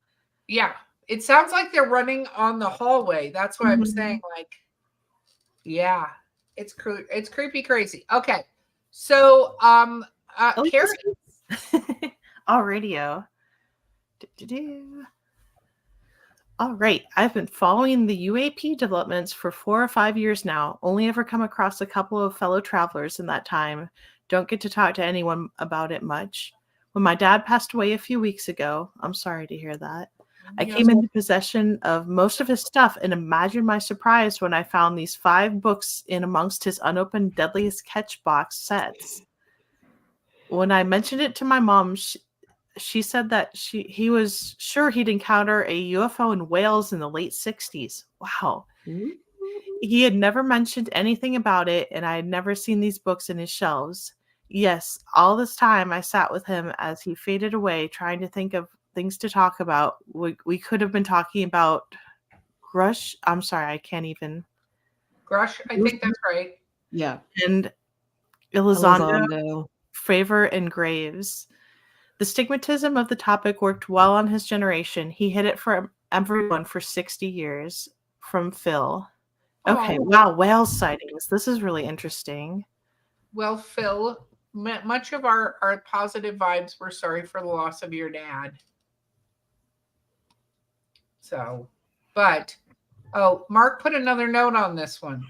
yeah, it sounds like they're running on the hallway. That's what I'm saying. Like, yeah, it's creepy crazy. Okay, so Carrie, all radio. All right, I've been following the UAP developments for 4 or 5 years now. Only ever come across a couple of fellow travelers in that time. Don't get to talk to anyone about it much. When my dad passed away a few weeks ago, I'm sorry to hear that, I came into possession of most of his stuff, and imagine my surprise when I found these 5 books in amongst his unopened Deadliest Catch box sets. When I mentioned it to my mom, she said that he was sure he'd encounter a UFO in Wales in the late 60s. Wow. He had never mentioned anything about it, and I had never seen these books in his shelves. Yes, all this time I sat with him as he faded away, trying to think of things to talk about. We could have been talking about Grush. I'm sorry, I can't even. Grush, I think that's right. Yeah. And Elizondo, Fravor, and Graves. The stigmatism of the topic worked well on his generation. He hid it from everyone for 60 years. From Phil. Okay, wow, whale sightings. This is really interesting. Well, Phil, much of our positive vibes, we're sorry for the loss of your dad. So, but, Mark put another note on this one.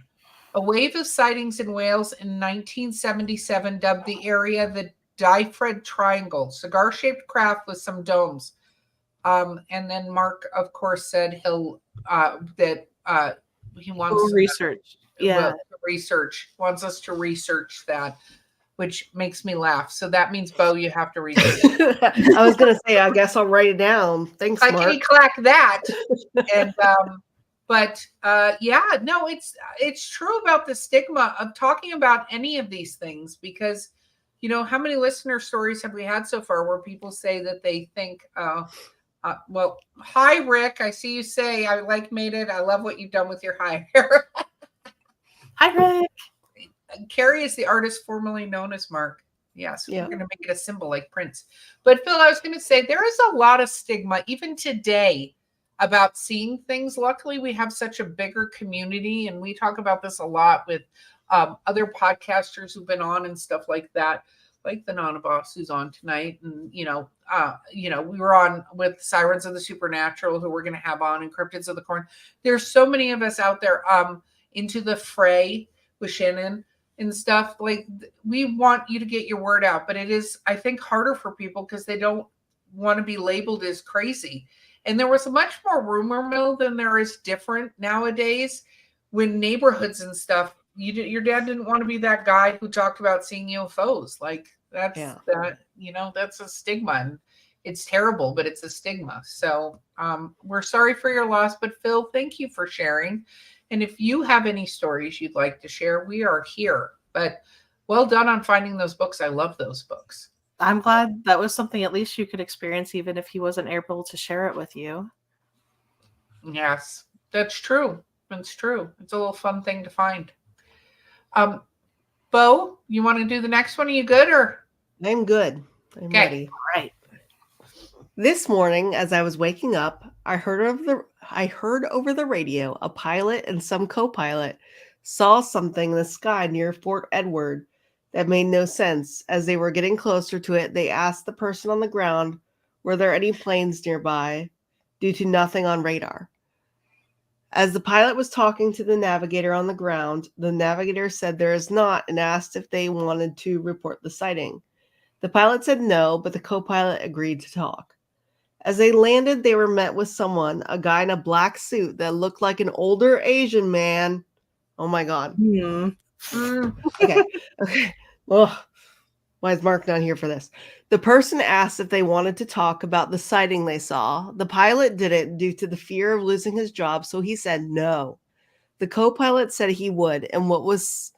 A wave of sightings in Wales in 1977 dubbed the area the Dyfed Triangle, cigar-shaped craft with some domes. And then Mark, of course, said he wants research. Wants us to research that, which makes me laugh. So that means, Bo, you have to research. I was going to say, I guess I'll write it down. Thanks, Mark. Clack that. And yeah, no, it's true about the stigma of talking about any of these things, because how many listener stories have we had so far where people say that they think, well, hi, Rick. I see you say, I made it. I love what you've done with your hair. Hi, Rick. Carrie is the artist formerly known as Mark. Yes, we're going to make it a symbol like Prince. But Phil, I was going to say, there is a lot of stigma, even today, about seeing things. Luckily, we have such a bigger community, and we talk about this a lot with other podcasters who've been on and stuff like that, like the Nana Boss who's on tonight. And, we were on with Sirens of the Supernatural, who we're going to have on, and Cryptids of the Corn. There's so many of us out there into the fray with Shannon and stuff. Like, we want you to get your word out, but it is, I think, harder for people because they don't want to be labeled as crazy. And there was much more rumor mill than there is different nowadays. When neighborhoods and stuff, your dad didn't want to be that guy who talked about seeing UFOs. Like, that's that's a stigma, and it's terrible, but it's a stigma. So we're sorry for your loss, but Phil, thank you for sharing. And if you have any stories you'd like to share, we are here. But well done on finding those books. I love those books. I'm glad that was something at least you could experience, even if he wasn't able to share it with you. Yes, that's true. That's true. It's a little fun thing to find. Bo, you want to do the next one? Are you good? Or I'm good. I'm ready. All right. This morning, as I was waking up, I heard over the radio a pilot and some co-pilot saw something in the sky near Fort Edward that made no sense. As they were getting closer to it, they asked the person on the ground, were there any planes nearby, due to nothing on radar. As the pilot was talking to the navigator on the ground, the navigator said there is not, and asked if they wanted to report the sighting. The pilot said no, but the co-pilot agreed to talk. As they landed, they were met with someone, a guy in a black suit that looked like an older Asian man. Oh my God. Okay. Oh, why is Mark not here for this? The person asked if they wanted to talk about the sighting they saw. The pilot didn't due to the fear of losing his job, so he said no. The co-pilot said he would, and what was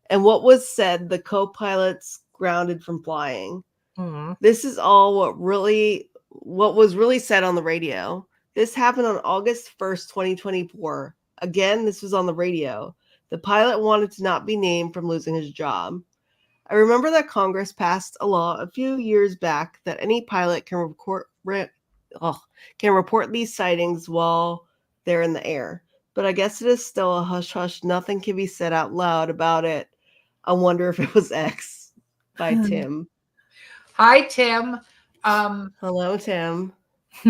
said, the co-pilot's grounded from flying. Mm. This is all what was really said on the radio. This happened on August 1st, 2024. Again, this was on the radio. The pilot wanted to not be named from losing his job. I remember that Congress passed a law a few years back that any pilot can report these sightings while they're in the air. But I guess it is still a hush hush. Nothing can be said out loud about it. I wonder if it was X by Tim. Hi, Tim. Hello, Tim.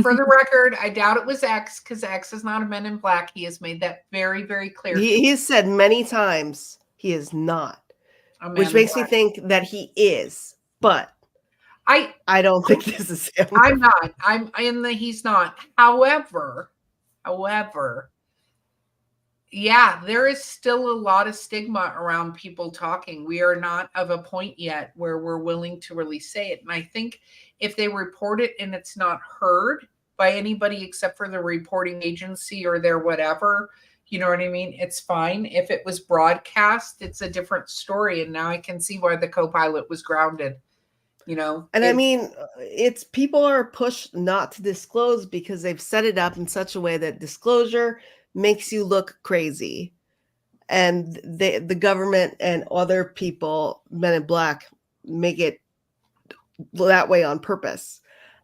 For the record, I doubt it was X because X is not a Men in Black. He has made that very, very clear. He has said many times he is not, which makes me think that he is. But I don't think this is him. I'm not. I'm in the he's not. However, yeah, there is still a lot of stigma around people talking. We are not of a point yet where we're willing to really say it. And I think if they report it and it's not heard by anybody except for the reporting agency or their whatever, you know what I mean? It's fine. If it was broadcast, it's a different story. And now I can see why the co-pilot was grounded. And I mean, it's people are pushed not to disclose because they've set it up in such a way that disclosure makes you look crazy, and the government and other people, Men in Black, make it that way on purpose.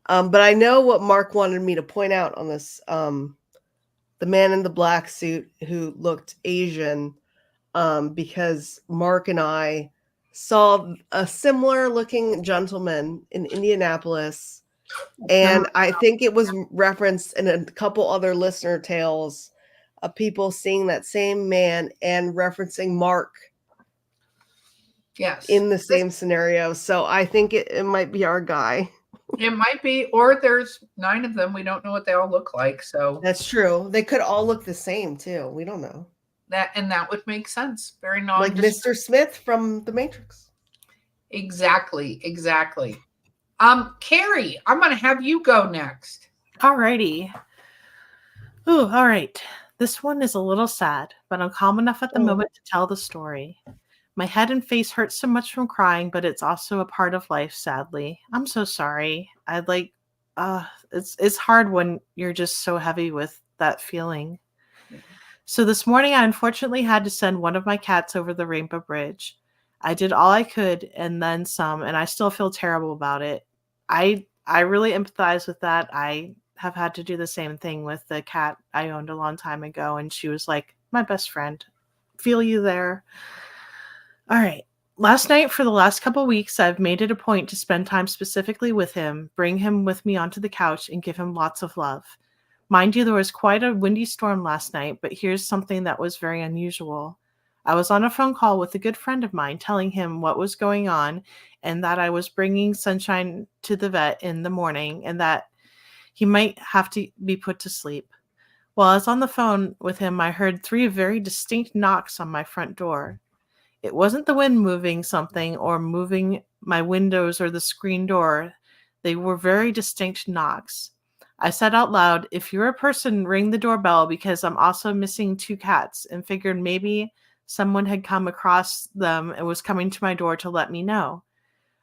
But I know what Mark wanted me to point out on this. The man in the black suit who looked Asian, because Mark and I saw a similar looking gentleman in Indianapolis. And I think it was referenced in a couple other listener tales of people seeing that same man and referencing Mark. Yes. In the same scenario. So I think it might be our guy. It might be, or there's 9 of them. We don't know what they all look like. So that's true. They could all look the same too. We don't know. That would make sense. Very like Mr. Smith from The Matrix. Exactly. Carrie, I'm going to have you go next. Alrighty. Ooh, all right. This one is a little sad, but I'm calm enough at the moment to tell the story. My head and face hurt so much from crying, but it's also a part of life, sadly. I'm so sorry. It's hard when you're just so heavy with that feeling. So this morning, I unfortunately had to send one of my cats over the Rainbow Bridge. I did all I could and then some, and I still feel terrible about it. I really empathize with that. I have had to do the same thing with the cat I owned a long time ago, and she was like my best friend. Feel you there. All right. Last night, for the last couple weeks, I've made it a point to spend time specifically with him, bring him with me onto the couch, and give him lots of love. Mind you, there was quite a windy storm last night, but here's something that was very unusual. I was on a phone call with a good friend of mine telling him what was going on and that I was bringing Sunshine to the vet in the morning and that he might have to be put to sleep. While I was on the phone with him, I heard 3 very distinct knocks on my front door. It wasn't the wind moving something or moving my windows or the screen door. They were very distinct knocks. I said out loud, "If you're a person, ring the doorbell because I'm also missing 2 cats," and figured maybe someone had come across them and was coming to my door to let me know.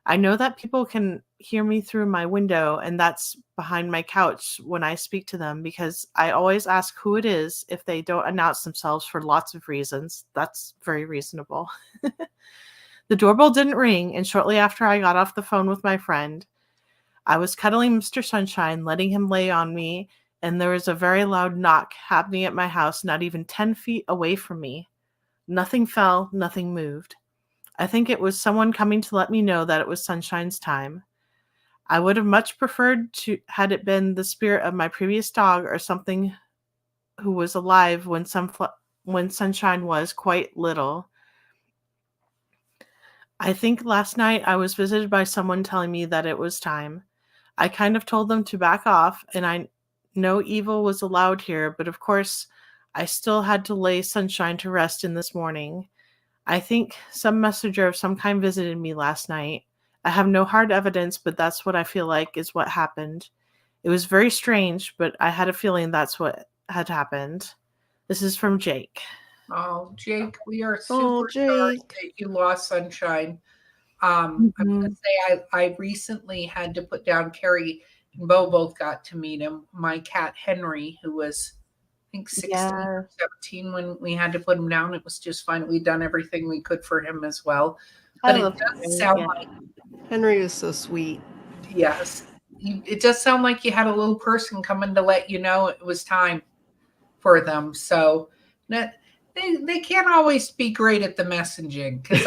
I know that people can hear me through my window, and that's behind my couch when I speak to them because I always ask who it is if they don't announce themselves for lots of reasons. That's very reasonable. The doorbell didn't ring, and shortly after I got off the phone with my friend, I was cuddling Mr. Sunshine, letting him lay on me, and there was a very loud knock happening at my house, not even 10 feet away from me. Nothing fell, nothing moved. I think it was someone coming to let me know that it was Sunshine's time. I would have much preferred had it been the spirit of my previous dog or something who was alive when Sunshine was quite little. I think last night I was visited by someone telling me that it was time. I kind of told them to back off, and I know evil was allowed here, but of course I still had to lay Sunshine to rest in this morning. I think some messenger of some kind visited me last night. I have no hard evidence, but that's what I feel like is what happened. It was very strange, but I had a feeling that's what had happened. This is from Jake. Oh, Jake, we are super sorry that you lost Sunshine. I'm going Mhm. to say I recently had to put down Carrie and Bo both got to meet him. My cat Henry, who was I think 16 Yeah. or 17 when we had to put him down. It was just fine. We'd done everything we could for him as well. I But it love does Henry. sound Yeah. like, Henry was so sweet. yes, it does sound like you had a little person coming to let you know it was time for them. So that they can't always be great at the messaging because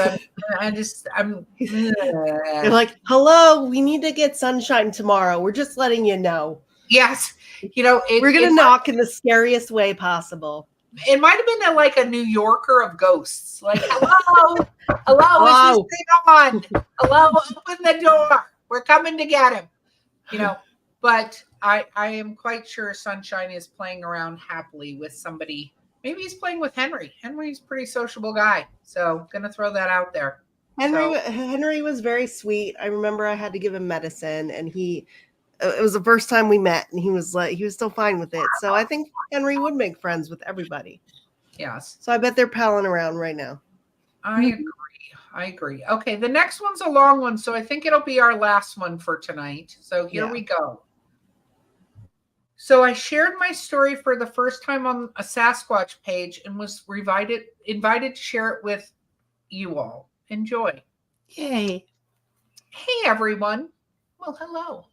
I'm They're like, hello, we need to get sunshine tomorrow. We're just letting you know. yes, We're going to knock in the scariest way possible. it might have been like a New Yorker of ghosts. Like, hello, hello, is this thing on? Hello, open the door. We're coming to get him. But I am quite sure Sunshine is playing around happily with somebody. Maybe he's playing with Henry. Henry's a pretty sociable guy. So gonna throw that out there. Henry was very sweet. I remember I had to give him medicine, and it was the first time we met, and he was still fine with it. So I think Henry would make friends with everybody. Yes. So I bet they're palling around right now. I agree. Okay, the next one's a long one, so I think it'll be our last one for tonight. So here we go. So I shared my story for the first time on a Sasquatch page and was invited to share it with you all. Enjoy. Yay. Hey, everyone. Well, hello.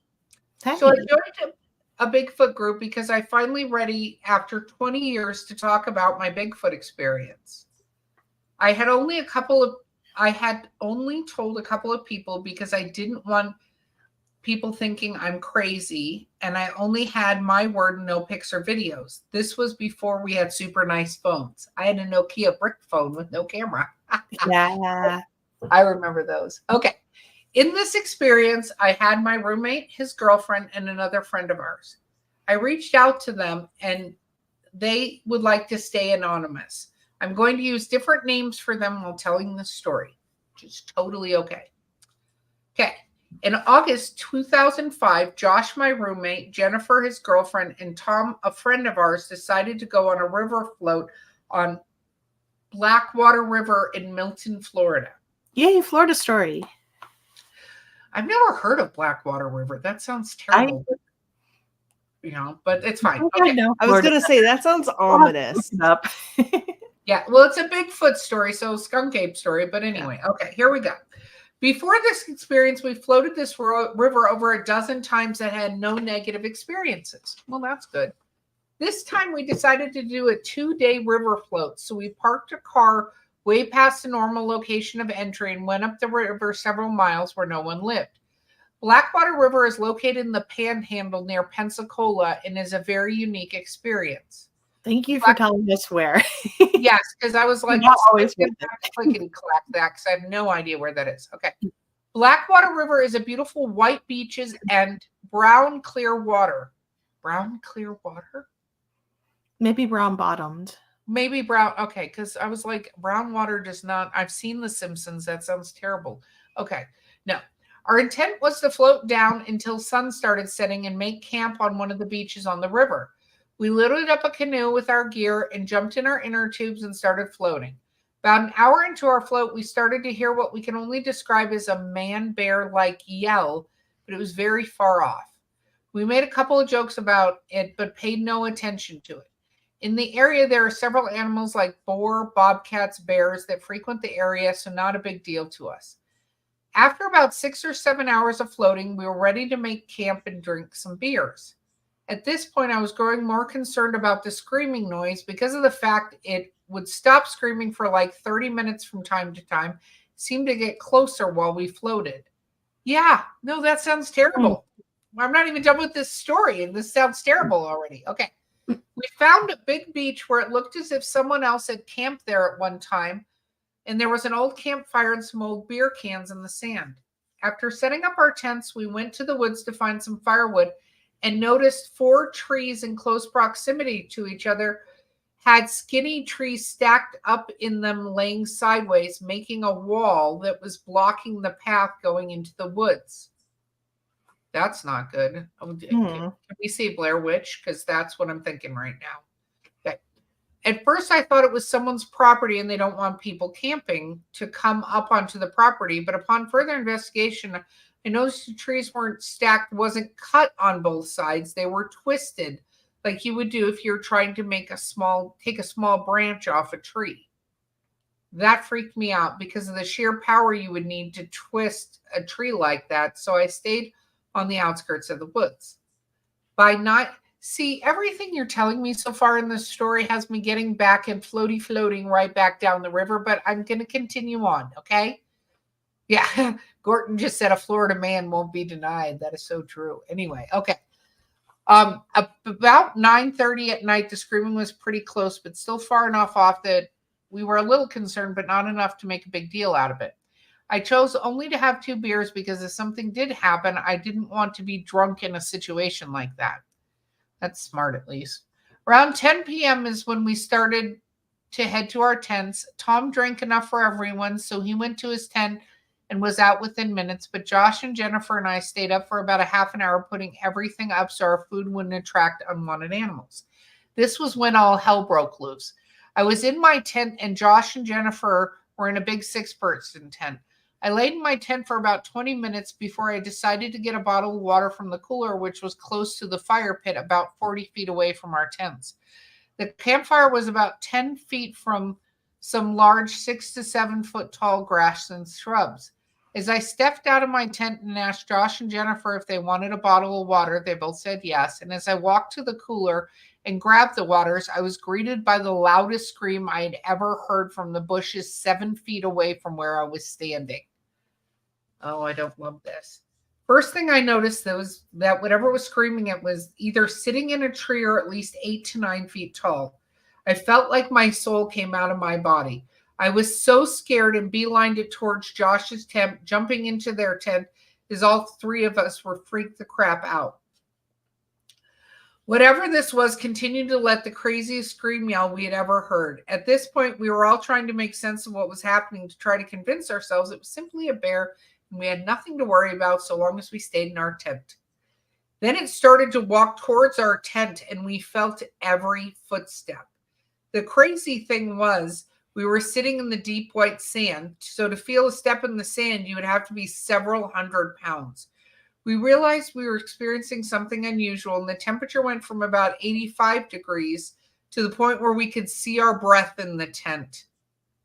Hey. So I joined a Bigfoot group because I finally ready after 20 years to talk about my Bigfoot experience. I had only told a couple of people because I didn't want people thinking I'm crazy, and I only had my word and no pics or videos. This was before we had super nice phones. I had a Nokia brick phone with no camera. Yeah. I remember those. Okay. In this experience, I had my roommate, his girlfriend, and another friend of ours. I reached out to them, and they would like to stay anonymous. I'm going to use different names for them while telling the story, which is totally okay. Okay. In August 2005, Josh, my roommate, Jennifer, his girlfriend, and Tom, a friend of ours, decided to go on a river float on Blackwater River in Milton, Florida. Yay, Florida story. I've never heard of Blackwater River. That sounds terrible. But it's fine. Okay. I was going to say, that sounds ominous. Up. Yeah, well, it's a Bigfoot story, so skunk ape story. But anyway, okay, here we go. Before this experience, we floated this river over a dozen times and had no negative experiences. Well, that's good. This time we decided to do a 2-day river float. So we parked a car way past the normal location of entry and went up the river several miles where no one lived. Blackwater River is located in the Panhandle near Pensacola and is a very unique experience. Thank you for telling us where. Yes, because I was like, not always clickety clack that because I have no idea where that is. Okay. Blackwater River is a beautiful white beaches and brown clear water. Brown clear water? Maybe brown bottomed. Maybe brown. Okay, because I was like, brown water does not. I've seen The Simpsons. That sounds terrible. Okay. No. Our intent was to float down until sun started setting and make camp on one of the beaches on the river. We loaded up a canoe with our gear and jumped in our inner tubes and started floating. About an hour into our float, we started to hear what we can only describe as a man-bear-like yell, but it was very far off. We made a couple of jokes about it, but paid no attention to it. In the area, there are several animals like boar, bobcats, bears that frequent the area, so not a big deal to us. After about 6 or 7 hours of floating, we were ready to make camp and drink some beers. At this point, I was growing more concerned about the screaming noise because of the fact it would stop screaming for like 30 minutes from time to time, seemed to get closer while we floated. Yeah, no, that sounds terrible. I'm not even done with this story, and this sounds terrible already. Okay. We found a big beach where it looked as if someone else had camped there at one time, and there was an old campfire and some old beer cans in the sand. After setting up our tents, we went to the woods to find some firewood and noticed 4 trees in close proximity to each other had skinny trees stacked up in them laying sideways, making a wall that was blocking the path going into the woods. That's not good. Can we see Blair Witch? Because that's what I'm thinking right now. Okay. At first, I thought it was someone's property and they don't want people camping to come up onto the property. But upon further investigation, I noticed the trees weren't stacked, wasn't cut on both sides. They were twisted, like you would do if you're trying to take a small branch off a tree. That freaked me out because of the sheer power you would need to twist a tree like that. So I stayed on the outskirts of the woods. By night, see, everything you're telling me so far in this story has me getting back and floating right back down the river, but I'm going to continue on, okay? Yeah, Gorton just said a Florida man won't be denied. That is so true. Anyway, okay. About 9:30 at night, the screaming was pretty close, but still far enough off that we were a little concerned, but not enough to make a big deal out of it. I chose only to have 2 beers because if something did happen, I didn't want to be drunk in a situation like that. That's smart, at least. Around 10 p.m. is when we started to head to our tents. Tom drank enough for everyone, so he went to his tent and was out within minutes. But Josh and Jennifer and I stayed up for about a half an hour putting everything up so our food wouldn't attract unwanted animals. This was when all hell broke loose. I was in my tent, and Josh and Jennifer were in a big 6-person tent. I laid in my tent for about 20 minutes before I decided to get a bottle of water from the cooler, which was close to the fire pit about 40 feet away from our tents. The campfire was about 10 feet from some large 6 to 7 foot tall grass and shrubs. As I stepped out of my tent and asked Josh and Jennifer if they wanted a bottle of water, they both said yes. And as I walked to the cooler and grabbed the waters, I was greeted by the loudest scream I had ever heard from the bushes 7 feet away from where I was standing. Oh, I don't love this. First thing I noticed was that whatever was screaming it was either sitting in a tree or at least 8 to 9 feet tall. I felt like my soul came out of my body. I was so scared and beelined it towards Josh's tent, jumping into their tent as all 3 of us were freaked the crap out. Whatever this was continued to let the craziest scream yell we had ever heard. At this point, we were all trying to make sense of what was happening to try to convince ourselves it was simply a bear and we had nothing to worry about so long as we stayed in our tent. Then it started to walk towards our tent and we felt every footstep. The crazy thing was we were sitting in the deep white sand, so to feel a step in the sand, you would have to be several hundred pounds. We realized we were experiencing something unusual, and the temperature went from about 85 degrees to the point where we could see our breath in the tent.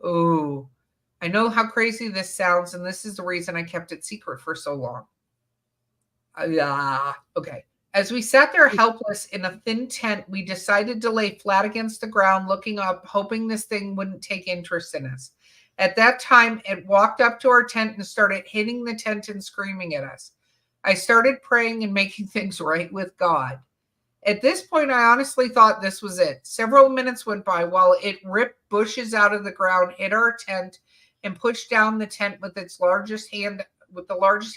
Oh, I know how crazy this sounds, and this is the reason I kept it secret for so long. Okay. As we sat there helpless in a thin tent, we decided to lay flat against the ground, looking up, hoping this thing wouldn't take interest in us. At that time, it walked up to our tent and started hitting the tent and screaming at us. I started praying and making things right with God. At this point, I honestly thought this was it. Several minutes went by while it ripped bushes out of the ground, hit our tent, and pushed down the tent with the largest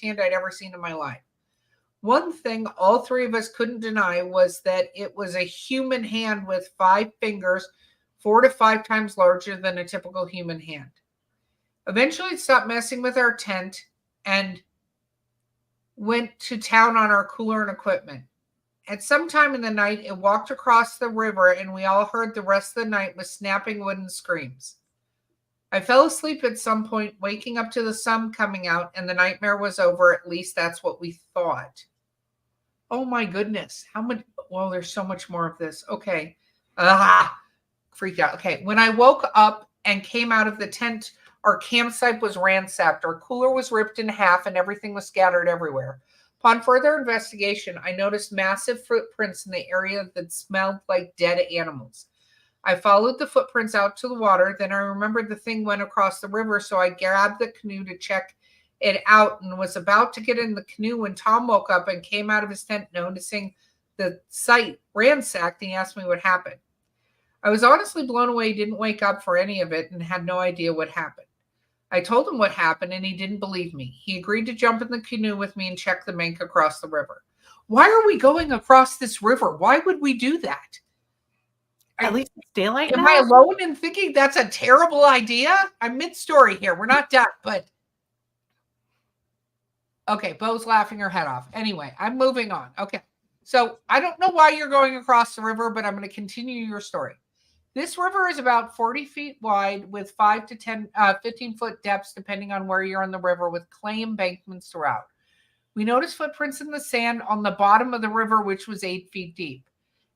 hand I'd ever seen in my life. One thing all 3 of us couldn't deny was that it was a human hand with 5 fingers, 4 to 5 times larger than a typical human hand. Eventually, it stopped messing with our tent and went to town on our cooler and equipment. At some time in the night, it walked across the river, and we all heard the rest of the night with snapping wooden screams. I fell asleep at some point, waking up to the sun coming out, and the nightmare was over. At least that's what we thought. Oh my goodness. How much? Well, there's so much more of this. Okay. Freaked out. Okay. When I woke up and came out of the tent, our campsite was ransacked. Our cooler was ripped in half and everything was scattered everywhere. Upon further investigation, I noticed massive footprints in the area that smelled like dead animals. I followed the footprints out to the water. Then I remembered the thing went across the river, so I grabbed the canoe to check it out and was about to get in the canoe when Tom woke up and came out of his tent noticing the site ransacked, and he asked me what happened. I was honestly blown away, didn't wake up for any of it, and had no idea what happened. I told him what happened, and he didn't believe me. He agreed to jump in the canoe with me and check the bank across the river. Why are we going across this river? Why would we do that? At least it's daylight Am now. I alone in thinking that's a terrible idea? I'm mid-story here. We're not done, but... Okay, Bo's laughing her head off. Anyway, I'm moving on. Okay, so I don't know why you're going across the river, but I'm going to continue your story. This river is about 40 feet wide with 5 to 15-foot depths, depending on where you're on the river, with clay embankments throughout. We noticed footprints in the sand on the bottom of the river, which was 8 feet deep.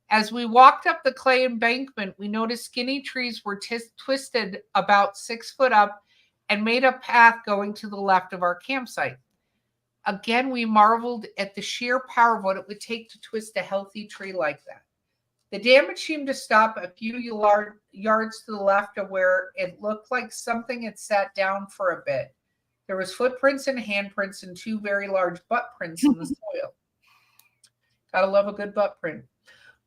As we walked up the clay embankment, we noticed skinny trees were twisted about 6 foot up and made a path going to the left of our campsite. Again, we marveled at the sheer power of what it would take to twist a healthy tree like that. The damage seemed to stop a few yards to the left of where it looked like something had sat down for a bit. There was footprints and handprints and 2 very large butt prints in the soil. Gotta love a good butt print.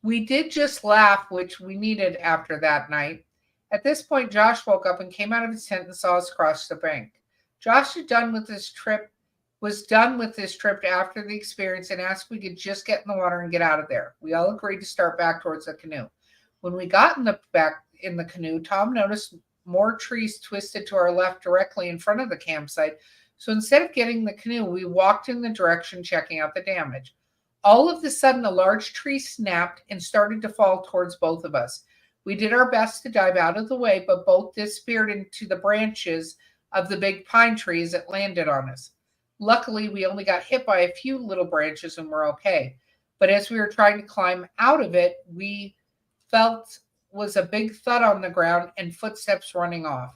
We did just laugh, which we needed after that night. At this point, Josh woke up and came out of his tent and saw us cross the bank. Josh was done with this trip after the experience and asked if we could just get in the water and get out of there. We all agreed to start back towards the canoe. When we got back in the canoe, Tom noticed more trees twisted to our left directly in front of the campsite. So instead of getting in the canoe, we walked in the direction checking out the damage. All of a sudden, a large tree snapped and started to fall towards both of us. We did our best to dive out of the way, but both disappeared into the branches of the big pine trees that landed on us. Luckily, we only got hit by a few little branches and were okay. But as we were trying to climb out of it, we felt was a big thud on the ground and footsteps running off.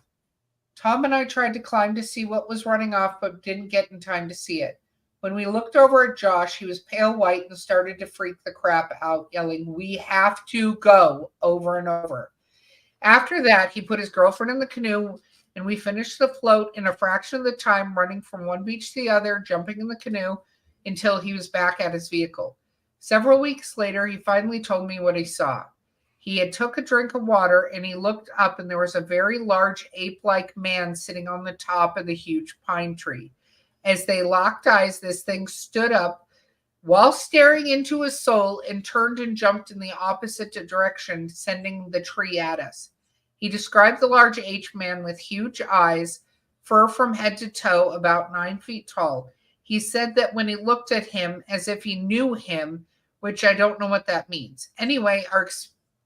Tom and I tried to climb to see what was running off, but didn't get in time to see it. When we looked over at Josh, he was pale white and started to freak the crap out, yelling, "We have to go," over and over. After that, he put his girlfriend in the canoe, and we finished the float in a fraction of the time, running from one beach to the other, jumping in the canoe until he was back at his vehicle. Several weeks later, he finally told me what he saw. He had took a drink of water and he looked up and there was a very large ape-like man sitting on the top of the huge pine tree. As they locked eyes, this thing stood up while staring into his soul and turned and jumped in the opposite direction, sending the tree at us. He described the large ape-man with huge eyes, fur from head to toe, about 9 feet tall. He said that when he looked at him as if he knew him, which I don't know what that means. Anyway,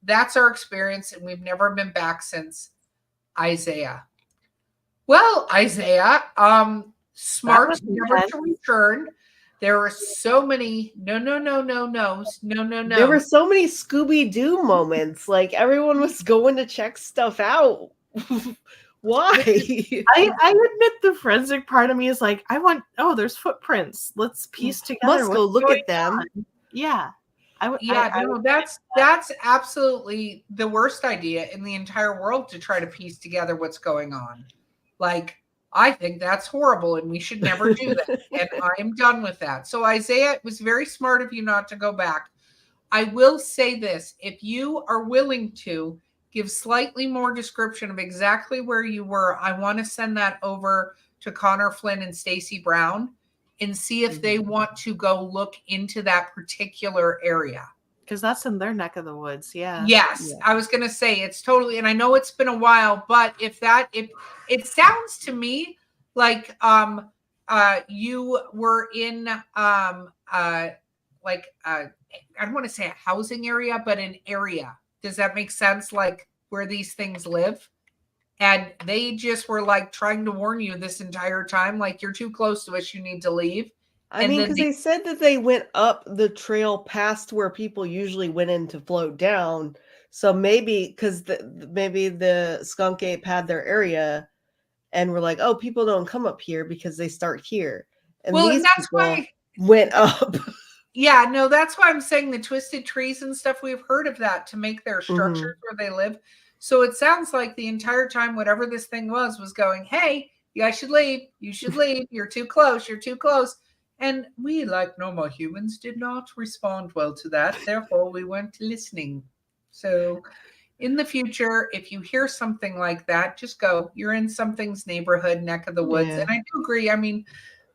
that's our experience, and we've never been back since. Isaiah. Well, Isaiah, smart, never to return. There were so many no. There were so many Scooby-Doo moments. Like everyone was going to check stuff out. Why? I admit the forensic part of me is like, there's footprints. Let's piece together. Let's go look at them. On. Yeah. That's absolutely the worst idea in the entire world, to try to piece together what's going on. Like, I think that's horrible and we should never do that. And I am done with that. So Isaiah, it was very smart of you not to go back. I will say this, if you are willing to give slightly more description of exactly where you were, I want to send that over to Connor Flynn and Stacy Brown and see if they want to go look into that particular area. Because that's in their neck of the woods. Yeah. Yes. Yeah. I was going to say it's totally, and I know it's been a while, but if it sounds to me like you were in I don't want to say a housing area, but an area. Does that make sense? Like where these things live? And they just were like trying to warn you this entire time, like, you're too close to us, you need to leave. I mean, because they said that they went up the trail past where people usually went in to float down. So maybe because maybe the skunk ape had their area and we're like, oh, people don't come up here because they start here. And well, these and that's people why went up. Yeah, no, that's why I'm saying the twisted trees and stuff, we've heard of that to make their structures where they live. So it sounds like the entire time, whatever this thing was going, hey, you guys should leave. You should leave. You're too close. You're too close. And we, like normal humans, did not respond well to that. Therefore, we weren't listening. So in the future, if you hear something like that, just go. You're in something's neighborhood, neck of the woods. Yeah. And I do agree. I mean,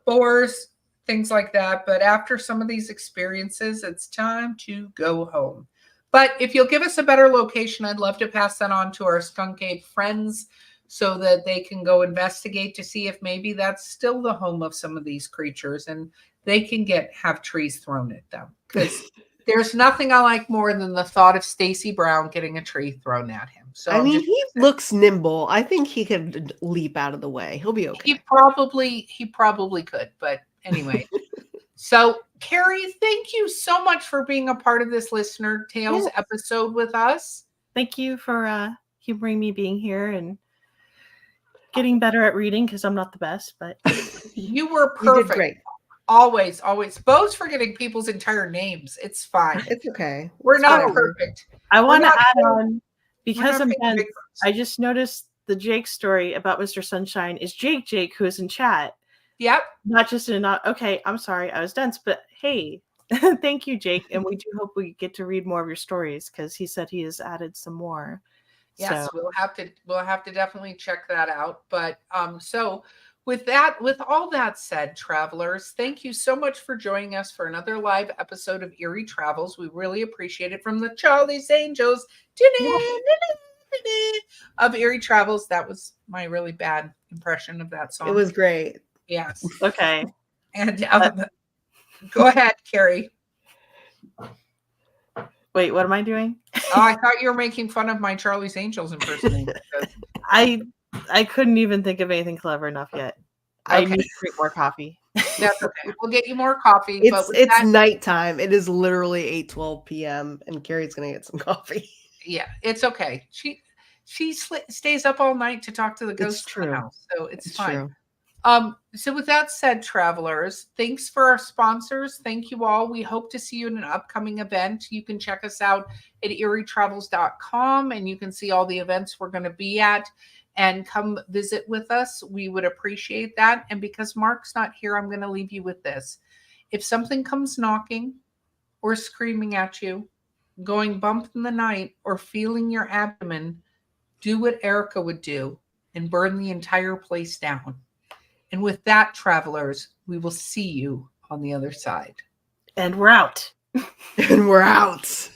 boars, things like that. But after some of these experiences, it's time to go home. But if you'll give us a better location, I'd love to pass that on to our skunk ape friends so that they can go investigate to see if maybe that's still the home of some of these creatures and they can have trees thrown at them, because There's nothing I like more than the thought of Stacy Brown getting a tree thrown at him. So I I'm mean, just he looks nimble. I think he could leap out of the way. He'll be okay. he probably could, but anyway. So Carrie, thank you so much for being a part of this Listener Tales Yes. episode with us. Thank you for humoring me being here and getting better at reading because I'm not the best, but You were You did perfect. great. Always. Bo's forgetting people's entire names. It's fine. It's okay. We're It's not whatever. perfect. I want to not add paying- on because not I'm paying dense. victims. I just noticed the Jake story about Mr. Sunshine is Jake who is in chat, Yep. not just in not. Okay, I'm sorry, I was dense, but hey, thank you, Jake, and we do hope we get to read more of your stories because he said he has added some more. Yes, So we'll have to definitely check that out. But so with all that said, travelers, thank you so much for joining us for another live episode of Eerie Travels. We really appreciate it from the Charlie's Angels of Eerie Travels. That was my really bad impression of that song. It was great. Yes. okay. And go ahead, Carrie. Wait, what am I doing? Oh, I thought you were making fun of my Charlie's Angels impersonation. I couldn't even think of anything clever enough yet. I Okay. need to drink more coffee. That's okay. We'll get you more coffee. It's nighttime. It is literally 8:12 p.m. and Carrie's gonna get some coffee. Yeah, it's okay. She stays up all night to talk to the ghosts in the house, so it's fine. True. So with that said, travelers, thanks for our sponsors. Thank you all. We hope to see you in an upcoming event. You can check us out at eerietravels.com and you can see all the events we're going to be at and come visit with us. We would appreciate that. And because Mark's not here, I'm going to leave you with this. If something comes knocking or screaming at you, going bump in the night, or feeling your abdomen, do what Erica would do and burn the entire place down. And with that, travelers, we will see you on the other side. And we're out. And we're out.